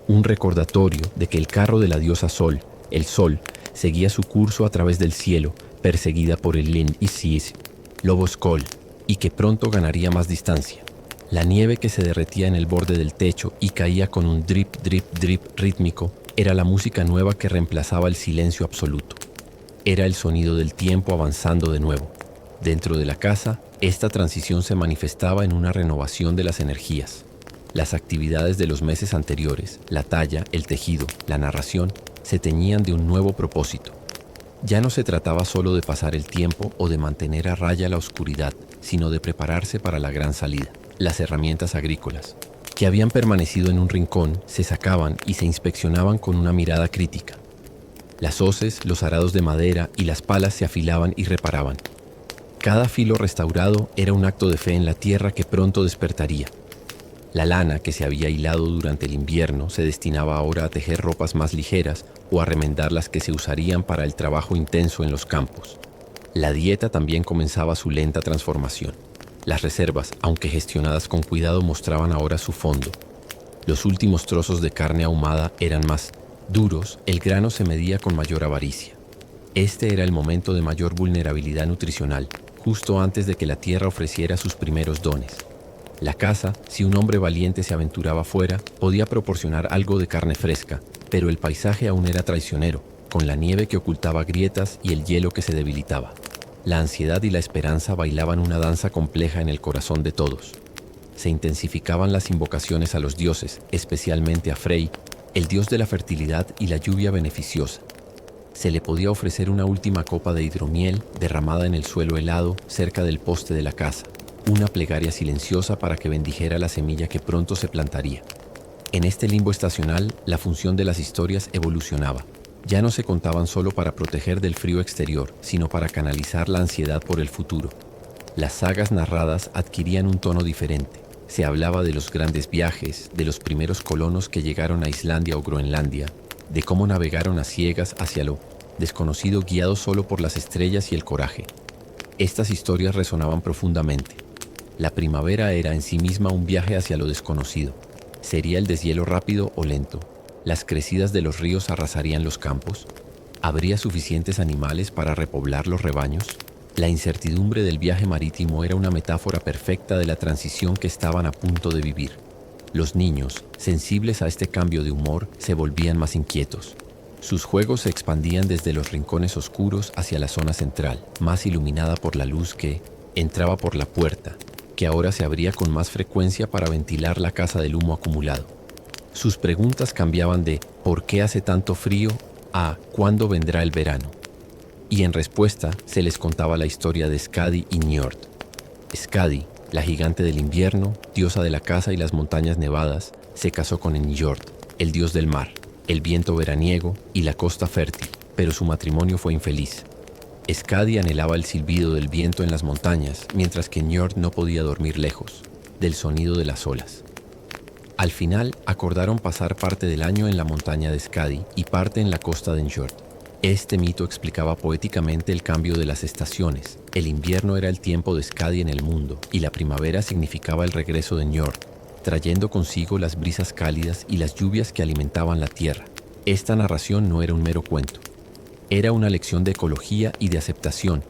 un recordatorio de que el carro de la diosa Sol, el Sol, seguía su curso a través del cielo, perseguida por el Lin Isis, Lobo Skoll, y que pronto ganaría más distancia. La nieve que se derretía en el borde del techo y caía con un drip, drip, drip rítmico era la música nueva que reemplazaba el silencio absoluto. Era el sonido del tiempo avanzando de nuevo. Dentro de la casa, esta transición se manifestaba en una renovación de las energías. Las actividades de los meses anteriores, la talla, el tejido, la narración, se teñían de un nuevo propósito. Ya no se trataba solo de pasar el tiempo o de mantener a raya la oscuridad, sino de prepararse para la gran salida. Las herramientas agrícolas, que habían permanecido en un rincón, se sacaban y se inspeccionaban con una mirada crítica. Las hoces, los arados de madera y las palas se afilaban y reparaban. Cada filo restaurado era un acto de fe en la tierra que pronto despertaría. La lana que se había hilado durante el invierno se destinaba ahora a tejer ropas más ligeras o a remendar las que se usarían para el trabajo intenso en los campos. La dieta también comenzaba su lenta transformación. Las reservas, aunque gestionadas con cuidado, mostraban ahora su fondo. Los últimos trozos de carne ahumada eran más duros, el grano se medía con mayor avaricia. Este era el momento de mayor vulnerabilidad nutricional, justo antes de que la tierra ofreciera sus primeros dones. La casa, si un hombre valiente se aventuraba fuera, podía proporcionar algo de carne fresca, pero el paisaje aún era traicionero, con la nieve que ocultaba grietas y el hielo que se debilitaba. La ansiedad y la esperanza bailaban una danza compleja en el corazón de todos. Se intensificaban las invocaciones a los dioses, especialmente a Frey, el dios de la fertilidad y la lluvia beneficiosa. Se le podía ofrecer una última copa de hidromiel derramada en el suelo helado cerca del poste de la casa, una plegaria silenciosa para que bendijera la semilla que pronto se plantaría. En este limbo estacional, la función de las historias evolucionaba. Ya no se contaban solo para proteger del frío exterior, sino para canalizar la ansiedad por el futuro. Las sagas narradas adquirían un tono diferente. Se hablaba de los grandes viajes, de los primeros colonos que llegaron a Islandia o Groenlandia, de cómo navegaron a ciegas hacia lo desconocido guiados solo por las estrellas y el coraje. Estas historias resonaban profundamente. La primavera era en sí misma un viaje hacia lo desconocido. ¿Sería el deshielo rápido o lento? ¿Las crecidas de los ríos arrasarían los campos? ¿Habría suficientes animales para repoblar los rebaños? La incertidumbre del viaje marítimo era una metáfora perfecta de la transición que estaban a punto de vivir. Los niños, sensibles a este cambio de humor, se volvían más inquietos. Sus juegos se expandían desde los rincones oscuros hacia la zona central, más iluminada por la luz que entraba por la puerta, que ahora se abría con más frecuencia para ventilar la casa del humo acumulado. Sus preguntas cambiaban de ¿por qué hace tanto frío? A ¿cuándo vendrá el verano? Y en respuesta se les contaba la historia de Skadi y Njord. Skadi, la gigante del invierno, diosa de la casa y las montañas nevadas, se casó con Njord, el dios del mar, el viento veraniego y la costa fértil, pero su matrimonio fue infeliz. Skadi anhelaba el silbido del viento en las montañas, mientras que Njord no podía dormir lejos, del sonido de las olas. Al final, acordaron pasar parte del año en la montaña de Skadi y parte en la costa de Njord. Este mito explicaba poéticamente el cambio de las estaciones. El invierno era el tiempo de Skadi en el mundo, y la primavera significaba el regreso de Njord, trayendo consigo las brisas cálidas y las lluvias que alimentaban la tierra. Esta narración no era un mero cuento. Era una lección de ecología y de aceptación.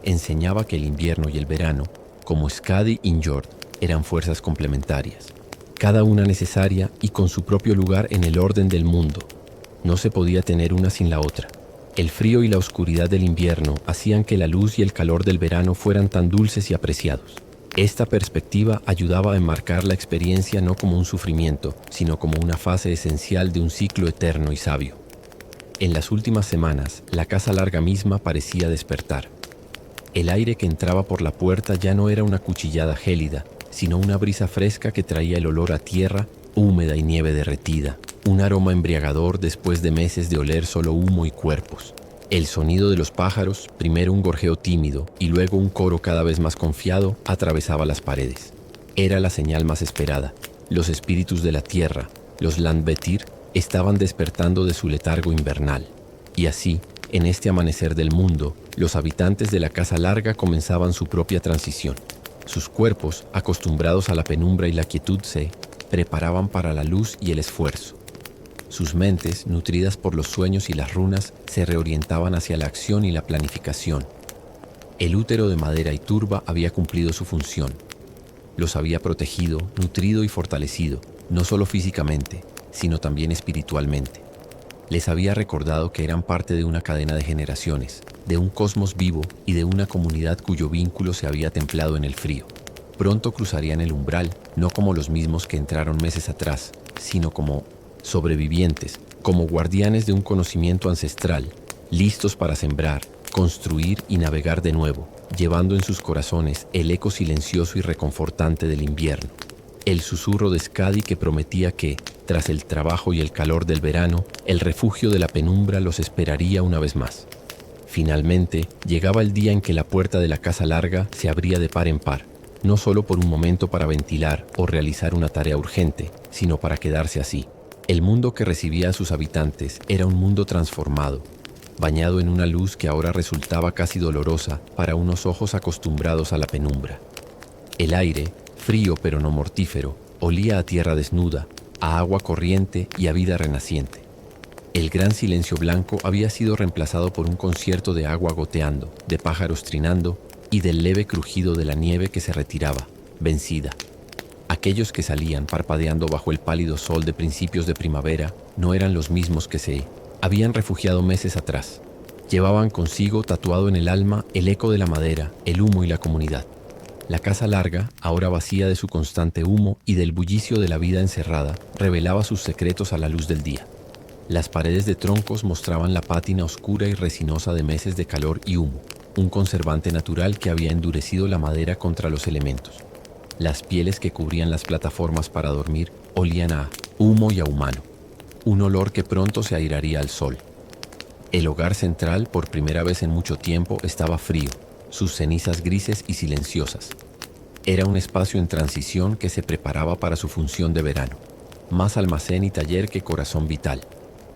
Enseñaba que el invierno y el verano, como Skadi y Njord, eran fuerzas complementarias, cada una necesaria y con su propio lugar en el orden del mundo. No se podía tener una sin la otra. El frío y la oscuridad del invierno hacían que la luz y el calor del verano fueran tan dulces y apreciados. Esta perspectiva ayudaba a enmarcar la experiencia no como un sufrimiento, sino como una fase esencial de un ciclo eterno y sabio. En las últimas semanas, la casa larga misma parecía despertar. El aire que entraba por la puerta ya no era una cuchillada gélida, sino una brisa fresca que traía el olor a tierra, húmeda y nieve derretida, un aroma embriagador después de meses de oler solo humo y cuerpos. El sonido de los pájaros, primero un gorjeo tímido y luego un coro cada vez más confiado, atravesaba las paredes. Era la señal más esperada. Los espíritus de la tierra, los Landvetir, estaban despertando de su letargo invernal. Y así, en este amanecer del mundo, los habitantes de la casa larga comenzaban su propia transición. Sus cuerpos, acostumbrados a la penumbra y la quietud, se preparaban para la luz y el esfuerzo. Sus mentes, nutridas por los sueños y las runas, se reorientaban hacia la acción y la planificación. El útero de madera y turba había cumplido su función. Los había protegido, nutrido y fortalecido, no solo físicamente, sino también espiritualmente. Les había recordado que eran parte de una cadena de generaciones, de un cosmos vivo y de una comunidad cuyo vínculo se había templado en el frío. Pronto cruzarían el umbral, no como los mismos que entraron meses atrás, sino como sobrevivientes, como guardianes de un conocimiento ancestral, listos para sembrar, construir y navegar de nuevo, llevando en sus corazones el eco silencioso y reconfortante del invierno. El susurro de Skadi que prometía que, tras el trabajo y el calor del verano, el refugio de la penumbra los esperaría una vez más. Finalmente, llegaba el día en que la puerta de la casa larga se abría de par en par, no solo por un momento para ventilar o realizar una tarea urgente, sino para quedarse así. El mundo que recibía a sus habitantes era un mundo transformado, bañado en una luz que ahora resultaba casi dolorosa para unos ojos acostumbrados a la penumbra. El aire, frío pero no mortífero, olía a tierra desnuda, a agua corriente y a vida renaciente. El gran silencio blanco había sido reemplazado por un concierto de agua goteando, de pájaros trinando y del leve crujido de la nieve que se retiraba, vencida. Aquellos que salían parpadeando bajo el pálido sol de principios de primavera no eran los mismos que se habían refugiado meses atrás. Llevaban consigo, tatuado en el alma, el eco de la madera, el humo y la comunidad. La casa larga, ahora vacía de su constante humo y del bullicio de la vida encerrada, revelaba sus secretos a la luz del día. Las paredes de troncos mostraban la pátina oscura y resinosa de meses de calor y humo, un conservante natural que había endurecido la madera contra los elementos. Las pieles que cubrían las plataformas para dormir olían a humo y a humano, un olor que pronto se airaría al sol. El hogar central, por primera vez en mucho tiempo, estaba frío, sus cenizas grises y silenciosas. Era un espacio en transición que se preparaba para su función de verano, más almacén y taller que corazón vital.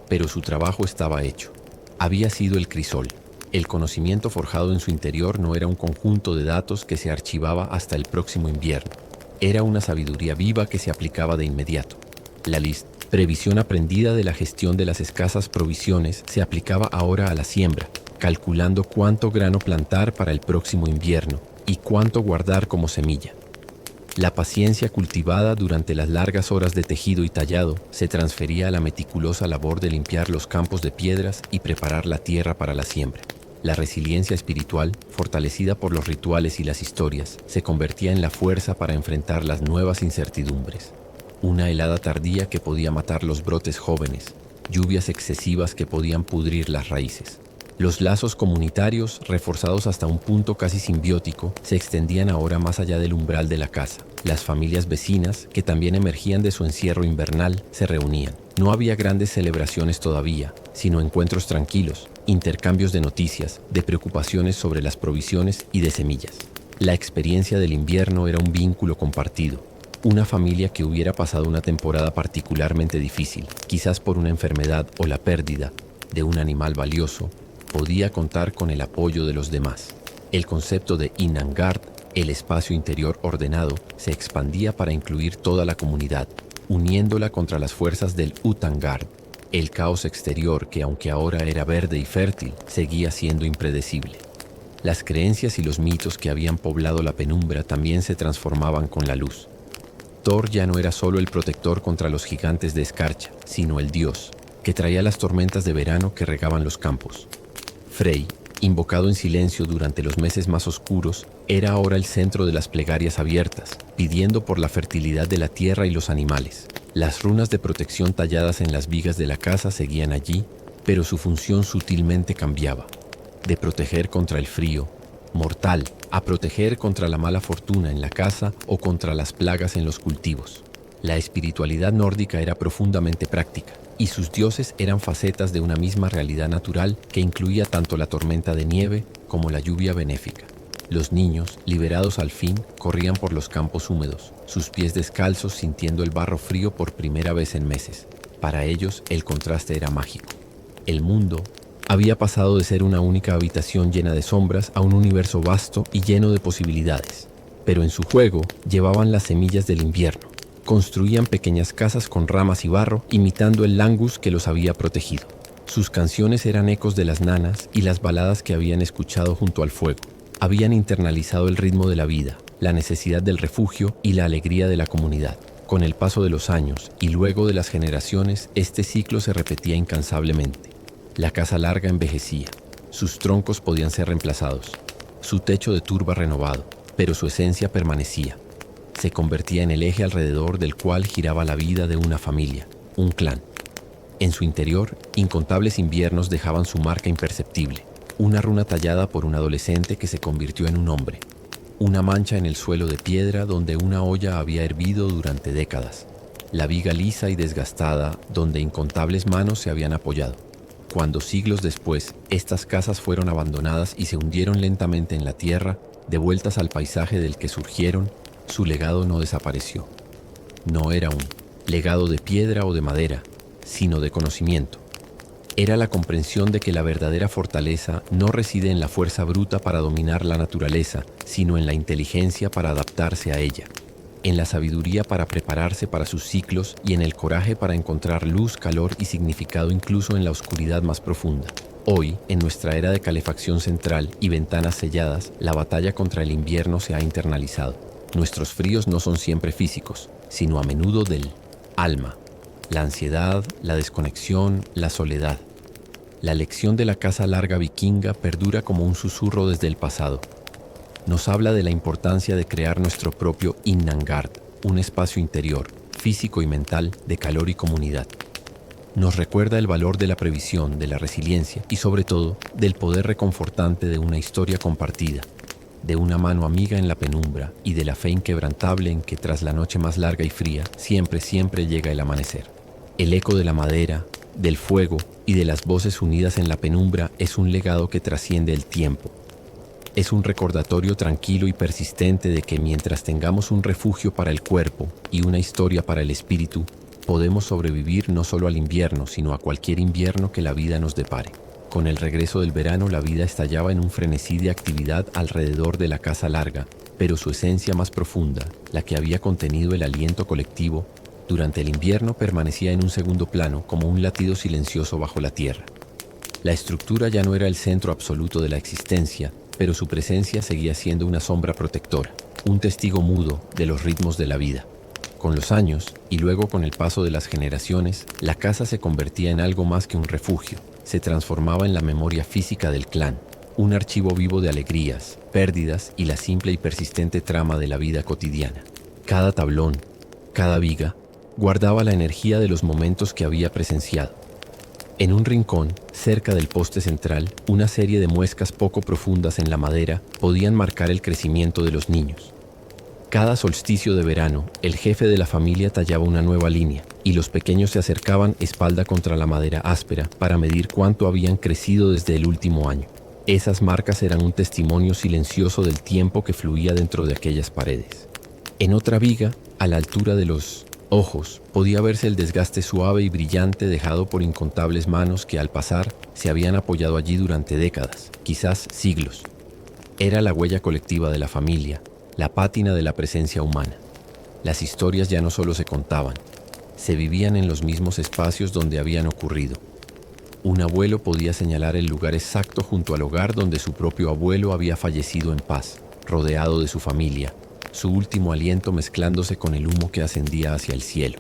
Pero su trabajo estaba hecho. Había sido el crisol. El conocimiento forjado en su interior no era un conjunto de datos que se archivaba hasta el próximo invierno. Era una sabiduría viva que se aplicaba de inmediato. La previsión aprendida de la gestión de las escasas provisiones se aplicaba ahora a la siembra, calculando cuánto grano plantar para el próximo invierno y cuánto guardar como semilla. La paciencia cultivada durante las largas horas de tejido y tallado se transfería a la meticulosa labor de limpiar los campos de piedras y preparar la tierra para la siembra. La resiliencia espiritual, fortalecida por los rituales y las historias, se convertía en la fuerza para enfrentar las nuevas incertidumbres. Una helada tardía que podía matar los brotes jóvenes, lluvias excesivas que podían pudrir las raíces. Los lazos comunitarios, reforzados hasta un punto casi simbiótico, se extendían ahora más allá del umbral de la casa. Las familias vecinas, que también emergían de su encierro invernal, se reunían. No había grandes celebraciones todavía, sino encuentros tranquilos, intercambios de noticias, de preocupaciones sobre las provisiones y de semillas. La experiencia del invierno era un vínculo compartido. Una familia que hubiera pasado una temporada particularmente difícil, quizás por una enfermedad o la pérdida de un animal valioso, podía contar con el apoyo de los demás. El concepto de Inangard, el espacio interior ordenado, se expandía para incluir toda la comunidad, uniéndola contra las fuerzas del Utangard, el caos exterior que, aunque ahora era verde y fértil, seguía siendo impredecible. Las creencias y los mitos que habían poblado la penumbra también se transformaban con la luz. Thor ya no era solo el protector contra los gigantes de escarcha, sino el dios, que traía las tormentas de verano que regaban los campos. Frey, invocado en silencio durante los meses más oscuros, era ahora el centro de las plegarias abiertas, pidiendo por la fertilidad de la tierra y los animales. Las runas de protección talladas en las vigas de la casa seguían allí, pero su función sutilmente cambiaba. De proteger contra el frío mortal, a proteger contra la mala fortuna en la casa o contra las plagas en los cultivos. La espiritualidad nórdica era profundamente práctica, y sus dioses eran facetas de una misma realidad natural que incluía tanto la tormenta de nieve como la lluvia benéfica. Los niños, liberados al fin, corrían por los campos húmedos, sus pies descalzos sintiendo el barro frío por primera vez en meses. Para ellos, el contraste era mágico. El mundo había pasado de ser una única habitación llena de sombras a un universo vasto y lleno de posibilidades. Pero en su juego llevaban las semillas del invierno. Construían pequeñas casas con ramas y barro, imitando el langus que los había protegido. Sus canciones eran ecos de las nanas y las baladas que habían escuchado junto al fuego. Habían internalizado el ritmo de la vida, la necesidad del refugio y la alegría de la comunidad. Con el paso de los años y luego de las generaciones, este ciclo se repetía incansablemente. La casa larga envejecía. Sus troncos podían ser reemplazados, su techo de turba renovado, pero su esencia permanecía. Se convertía en el eje alrededor del cual giraba la vida de una familia, un clan. En su interior, incontables inviernos dejaban su marca imperceptible. Una runa tallada por un adolescente que se convirtió en un hombre. Una mancha en el suelo de piedra donde una olla había hervido durante décadas. La viga lisa y desgastada donde incontables manos se habían apoyado. Cuando siglos después, estas casas fueron abandonadas y se hundieron lentamente en la tierra, devueltas al paisaje del que surgieron, su legado no desapareció. No era un legado de piedra o de madera, sino de conocimiento. Era la comprensión de que la verdadera fortaleza no reside en la fuerza bruta para dominar la naturaleza, sino en la inteligencia para adaptarse a ella, en la sabiduría para prepararse para sus ciclos y en el coraje para encontrar luz, calor y significado incluso en la oscuridad más profunda. Hoy, en nuestra era de calefacción central y ventanas selladas, la batalla contra el invierno se ha internalizado. Nuestros fríos no son siempre físicos, sino a menudo del alma. La ansiedad, la desconexión, la soledad. La lección de la casa larga vikinga perdura como un susurro desde el pasado. Nos habla de la importancia de crear nuestro propio Innangard, un espacio interior, físico y mental, de calor y comunidad. Nos recuerda el valor de la previsión, de la resiliencia y sobre todo del poder reconfortante de una historia compartida, de una mano amiga en la penumbra y de la fe inquebrantable en que tras la noche más larga y fría siempre llega el amanecer. El eco de la madera, del fuego y de las voces unidas en la penumbra es un legado que trasciende el tiempo. Es un recordatorio tranquilo y persistente de que mientras tengamos un refugio para el cuerpo y una historia para el espíritu, podemos sobrevivir no solo al invierno, sino a cualquier invierno que la vida nos depare. Con el regreso del verano, la vida estallaba en un frenesí de actividad alrededor de la casa larga, pero su esencia más profunda, la que había contenido el aliento colectivo, durante el invierno permanecía en un segundo plano como un latido silencioso bajo la tierra. La estructura ya no era el centro absoluto de la existencia, pero su presencia seguía siendo una sombra protectora, un testigo mudo de los ritmos de la vida. Con los años, y luego con el paso de las generaciones, la casa se convertía en algo más que un refugio. Se transformaba en la memoria física del clan, un archivo vivo de alegrías, pérdidas y la simple y persistente trama de la vida cotidiana. Cada tablón, cada viga, guardaba la energía de los momentos que había presenciado. En un rincón, cerca del poste central, una serie de muescas poco profundas en la madera podían marcar el crecimiento de los niños. Cada solsticio de verano, el jefe de la familia tallaba una nueva línea, y los pequeños se acercaban espalda contra la madera áspera para medir cuánto habían crecido desde el último año. Esas marcas eran un testimonio silencioso del tiempo que fluía dentro de aquellas paredes. En otra viga, a la altura de los ojos, podía verse el desgaste suave y brillante dejado por incontables manos que al pasar se habían apoyado allí durante décadas, quizás siglos. Era la huella colectiva de la familia, la pátina de la presencia humana. Las historias ya no solo se contaban, se vivían en los mismos espacios donde habían ocurrido. Un abuelo podía señalar el lugar exacto junto al hogar donde su propio abuelo había fallecido en paz, rodeado de su familia, su último aliento mezclándose con el humo que ascendía hacia el cielo.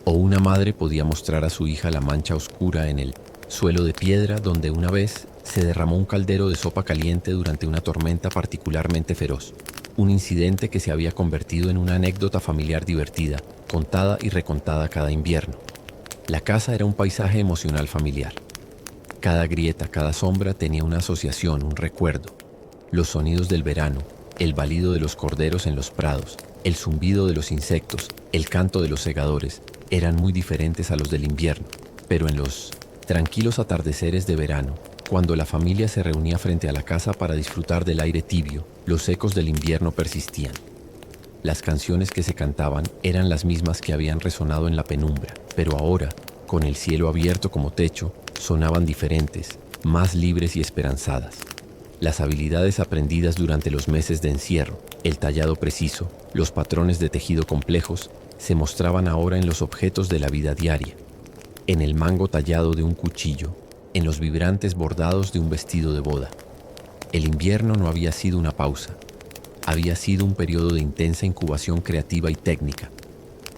O una madre podía mostrar a su hija la mancha oscura en el suelo de piedra donde una vez Se derramó un caldero de sopa caliente durante una tormenta particularmente feroz, un incidente que se había convertido en una anécdota familiar divertida, contada y recontada cada invierno. La casa era un paisaje emocional familiar. Cada grieta, cada sombra tenía una asociación, un recuerdo. Los sonidos del verano, el balido de los corderos en los prados, el zumbido de los insectos, el canto de los segadores, eran muy diferentes a los del invierno, pero en los tranquilos atardeceres de verano, cuando la familia se reunía frente a la casa para disfrutar del aire tibio, los ecos del invierno persistían. Las canciones que se cantaban eran las mismas que habían resonado en la penumbra, pero ahora, con el cielo abierto como techo, sonaban diferentes, más libres y esperanzadas. Las habilidades aprendidas durante los meses de encierro, el tallado preciso, los patrones de tejido complejos, se mostraban ahora en los objetos de la vida diaria, en el mango tallado de un cuchillo, en los vibrantes bordados de un vestido de boda. El invierno no había sido una pausa, había sido un periodo de intensa incubación creativa y técnica.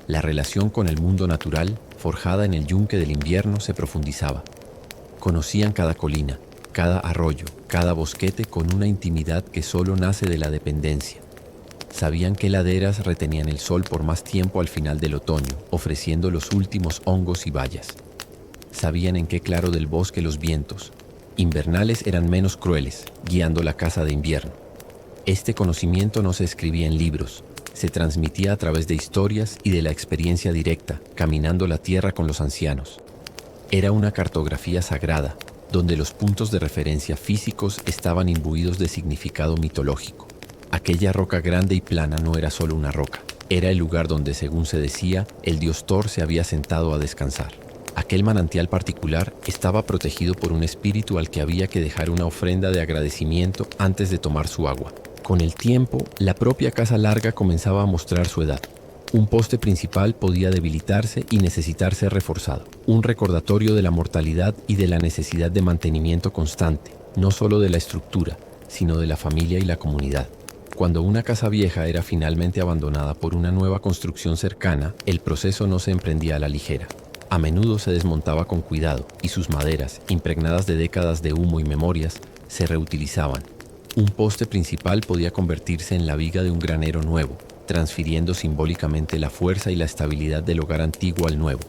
La relación con el mundo natural, forjada en el yunque del invierno, se profundizaba. Conocían cada colina, cada arroyo, cada bosquete con una intimidad que solo nace de la dependencia. Sabían qué laderas retenían el sol por más tiempo al final del otoño, ofreciendo los últimos hongos y bayas. Sabían en qué claro del bosque los vientos invernales eran menos crueles, guiando la casa de invierno. Este conocimiento no se escribía en libros, se transmitía a través de historias y de la experiencia directa, caminando la tierra con los ancianos. Era una cartografía sagrada, donde los puntos de referencia físicos estaban imbuidos de significado mitológico. Aquella roca grande y plana no era solo una roca, era el lugar donde, según se decía, el dios Thor se había sentado a descansar. Aquel manantial particular estaba protegido por un espíritu al que había que dejar una ofrenda de agradecimiento antes de tomar su agua. Con el tiempo, la propia casa larga comenzaba a mostrar su edad. Un poste principal podía debilitarse y necesitar ser reforzado. Un recordatorio de la mortalidad y de la necesidad de mantenimiento constante, no solo de la estructura, sino de la familia y la comunidad. Cuando una casa vieja era finalmente abandonada por una nueva construcción cercana, el proceso no se emprendía a la ligera. A menudo se desmontaba con cuidado y sus maderas, impregnadas de décadas de humo y memorias, se reutilizaban. Un poste principal podía convertirse en la viga de un granero nuevo, transfiriendo simbólicamente la fuerza y la estabilidad del hogar antiguo al nuevo.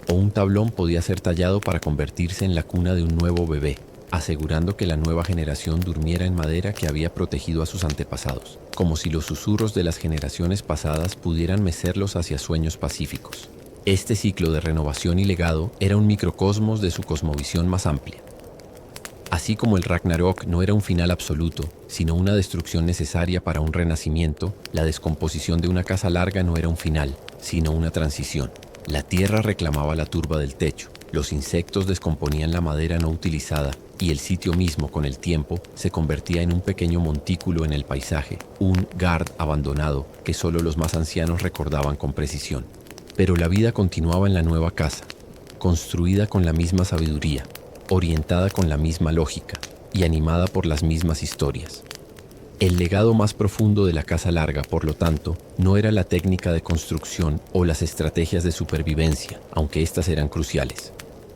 O un tablón podía ser tallado para convertirse en la cuna de un nuevo bebé, asegurando que la nueva generación durmiera en madera que había protegido a sus antepasados, como si los susurros de las generaciones pasadas pudieran mecerlos hacia sueños pacíficos. Este ciclo de renovación y legado era un microcosmos de su cosmovisión más amplia. Así como el Ragnarok no era un final absoluto, sino una destrucción necesaria para un renacimiento, la descomposición de una casa larga no era un final, sino una transición. La tierra reclamaba la turba del techo, los insectos descomponían la madera no utilizada y el sitio mismo, con el tiempo, se convertía en un pequeño montículo en el paisaje, un gard abandonado que solo los más ancianos recordaban con precisión. Pero la vida continuaba en la nueva casa, construida con la misma sabiduría, orientada con la misma lógica y animada por las mismas historias. El legado más profundo de la casa larga, por lo tanto, no era la técnica de construcción o las estrategias de supervivencia, aunque éstas eran cruciales.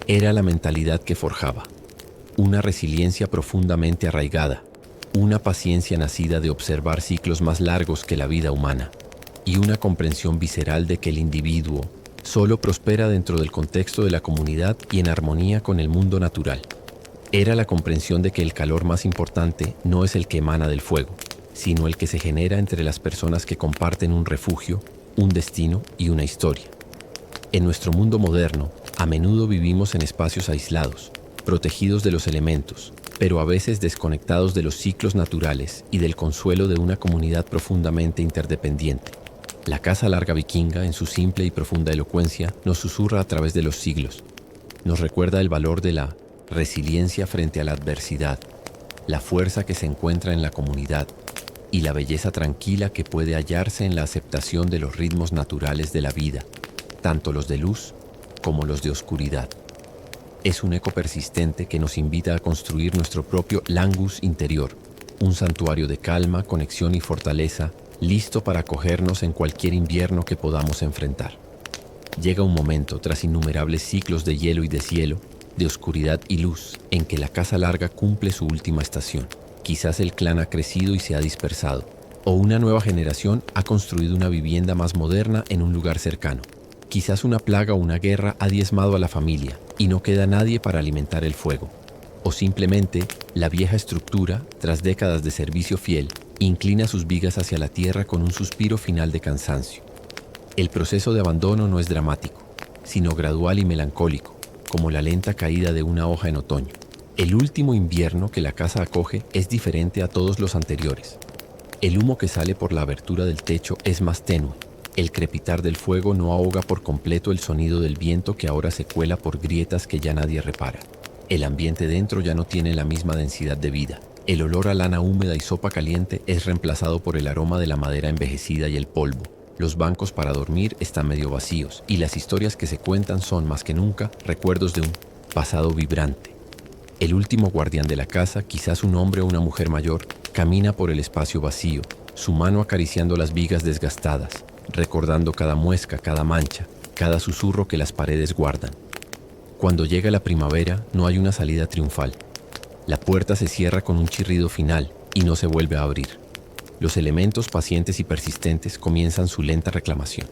Era la mentalidad que forjaba, una resiliencia profundamente arraigada, una paciencia nacida de observar ciclos más largos que la vida humana, y una comprensión visceral de que el individuo solo prospera dentro del contexto de la comunidad y en armonía con el mundo natural. Era la comprensión de que el calor más importante no es el que emana del fuego, sino el que se genera entre las personas que comparten un refugio, un destino y una historia. En nuestro mundo moderno, a menudo vivimos en espacios aislados, protegidos de los elementos, pero a veces desconectados de los ciclos naturales y del consuelo de una comunidad profundamente interdependiente. La casa larga vikinga, en su simple y profunda elocuencia, nos susurra a través de los siglos. Nos recuerda el valor de la resiliencia frente a la adversidad, la fuerza que se encuentra en la comunidad y la belleza tranquila que puede hallarse en la aceptación de los ritmos naturales de la vida, tanto los de luz como los de oscuridad. Es un eco persistente que nos invita a construir nuestro propio Langus interior, un santuario de calma, conexión y fortaleza, listo para acogernos en cualquier invierno que podamos enfrentar. Llega un momento, tras innumerables ciclos de hielo y deshielo, de oscuridad y luz, en que la casa larga cumple su última estación. Quizás el clan ha crecido y se ha dispersado, o una nueva generación ha construido una vivienda más moderna en un lugar cercano. Quizás una plaga o una guerra ha diezmado a la familia y no queda nadie para alimentar el fuego. O simplemente, la vieja estructura, tras décadas de servicio fiel, inclina sus vigas hacia la tierra con un suspiro final de cansancio. El proceso de abandono no es dramático, sino gradual y melancólico, como la lenta caída de una hoja en otoño. El último invierno que la casa acoge es diferente a todos los anteriores. El humo que sale por la abertura del techo es más tenue. El crepitar del fuego no ahoga por completo el sonido del viento que ahora se cuela por grietas que ya nadie repara. El ambiente dentro ya no tiene la misma densidad de vida. El olor a lana húmeda y sopa caliente es reemplazado por el aroma de la madera envejecida y el polvo. Los bancos para dormir están medio vacíos y las historias que se cuentan son más que nunca recuerdos de un pasado vibrante. El último guardián de la casa, quizás un hombre o una mujer mayor, camina por el espacio vacío, su mano acariciando las vigas desgastadas, recordando cada muesca, cada mancha, cada susurro que las paredes guardan. Cuando llega la primavera, no hay una salida triunfal. La puerta se cierra con un chirrido final y no se vuelve a abrir. Los elementos pacientes y persistentes comienzan su lenta reclamación.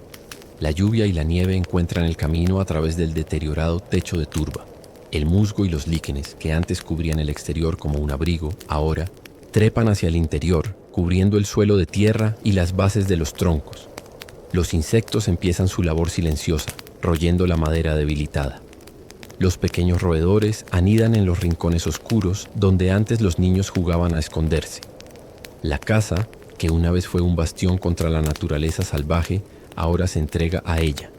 La lluvia y la nieve encuentran el camino a través del deteriorado techo de turba. El musgo y los líquenes, que antes cubrían el exterior como un abrigo, ahora trepan hacia el interior, cubriendo el suelo de tierra y las bases de los troncos. Los insectos empiezan su labor silenciosa, royendo la madera debilitada. Los pequeños roedores anidan en los rincones oscuros donde antes los niños jugaban a esconderse. La casa, que una vez fue un bastión contra la naturaleza salvaje, ahora se entrega a ella.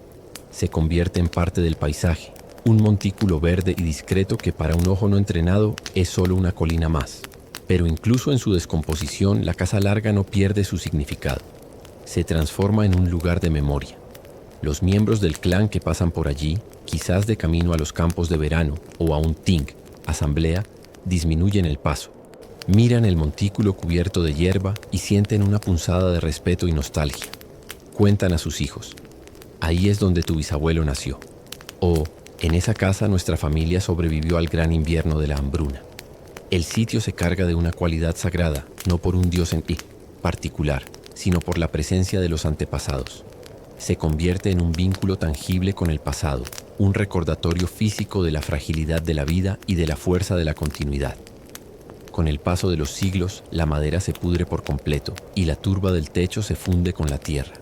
Se convierte en parte del paisaje, un montículo verde y discreto que para un ojo no entrenado es solo una colina más. Pero incluso en su descomposición, la casa larga no pierde su significado. Se transforma en un lugar de memoria. Los miembros del clan que pasan por allí, quizás de camino a los campos de verano o a un ting, asamblea, disminuyen el paso. Miran el montículo cubierto de hierba y sienten una punzada de respeto y nostalgia. Cuentan a sus hijos: ahí es donde tu bisabuelo nació. O, en esa casa nuestra familia sobrevivió al gran invierno de la hambruna. El sitio se carga de una cualidad sagrada, no por un dios en particular, sino por la presencia de los antepasados. Se convierte en un vínculo tangible con el pasado, un recordatorio físico de la fragilidad de la vida y de la fuerza de la continuidad. Con el paso de los siglos, la madera se pudre por completo y la turba del techo se funde con la tierra.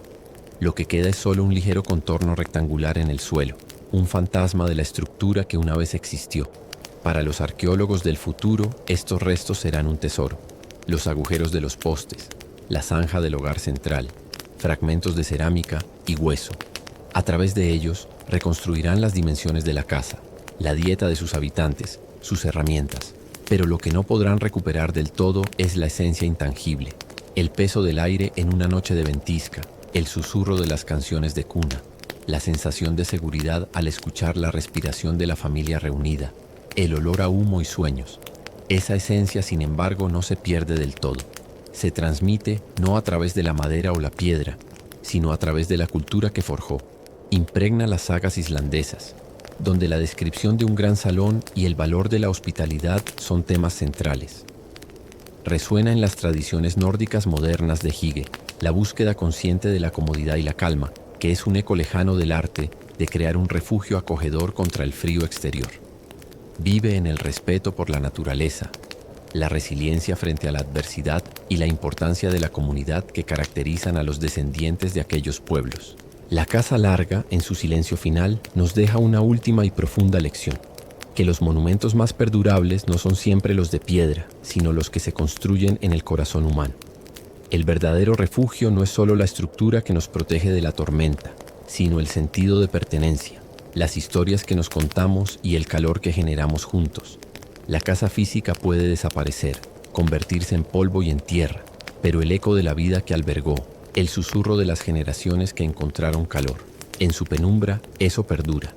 Lo que queda es solo un ligero contorno rectangular en el suelo, un fantasma de la estructura que una vez existió. Para los arqueólogos del futuro, estos restos serán un tesoro. Los agujeros de los postes, la zanja del hogar central, fragmentos de cerámica y hueso. A través de ellos, reconstruirán las dimensiones de la casa, la dieta de sus habitantes, sus herramientas. Pero lo que no podrán recuperar del todo es la esencia intangible, el peso del aire en una noche de ventisca, el susurro de las canciones de cuna, la sensación de seguridad al escuchar la respiración de la familia reunida, el olor a humo y sueños. Esa esencia, sin embargo, no se pierde del todo. Se transmite no a través de la madera o la piedra, sino a través de la cultura que forjó. Impregna las sagas islandesas, donde la descripción de un gran salón y el valor de la hospitalidad son temas centrales. Resuena en las tradiciones nórdicas modernas de Hygge, la búsqueda consciente de la comodidad y la calma, que es un eco lejano del arte de crear un refugio acogedor contra el frío exterior. Vive en el respeto por la naturaleza, la resiliencia frente a la adversidad y la importancia de la comunidad que caracterizan a los descendientes de aquellos pueblos. La casa larga, en su silencio final, nos deja una última y profunda lección: que los monumentos más perdurables no son siempre los de piedra, sino los que se construyen en el corazón humano. El verdadero refugio no es solo la estructura que nos protege de la tormenta, sino el sentido de pertenencia, las historias que nos contamos y el calor que generamos juntos. La casa física puede desaparecer, convertirse en polvo y en tierra, pero el eco de la vida que albergó, el susurro de las generaciones que encontraron calor, en su penumbra, eso perdura.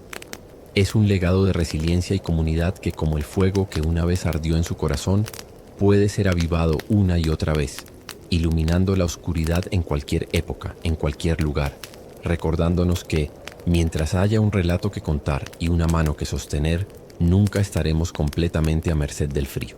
Es un legado de resiliencia y comunidad que, como el fuego que una vez ardió en su corazón, puede ser avivado una y otra vez, iluminando la oscuridad en cualquier época, en cualquier lugar, recordándonos que, mientras haya un relato que contar y una mano que sostener, nunca estaremos completamente a merced del frío.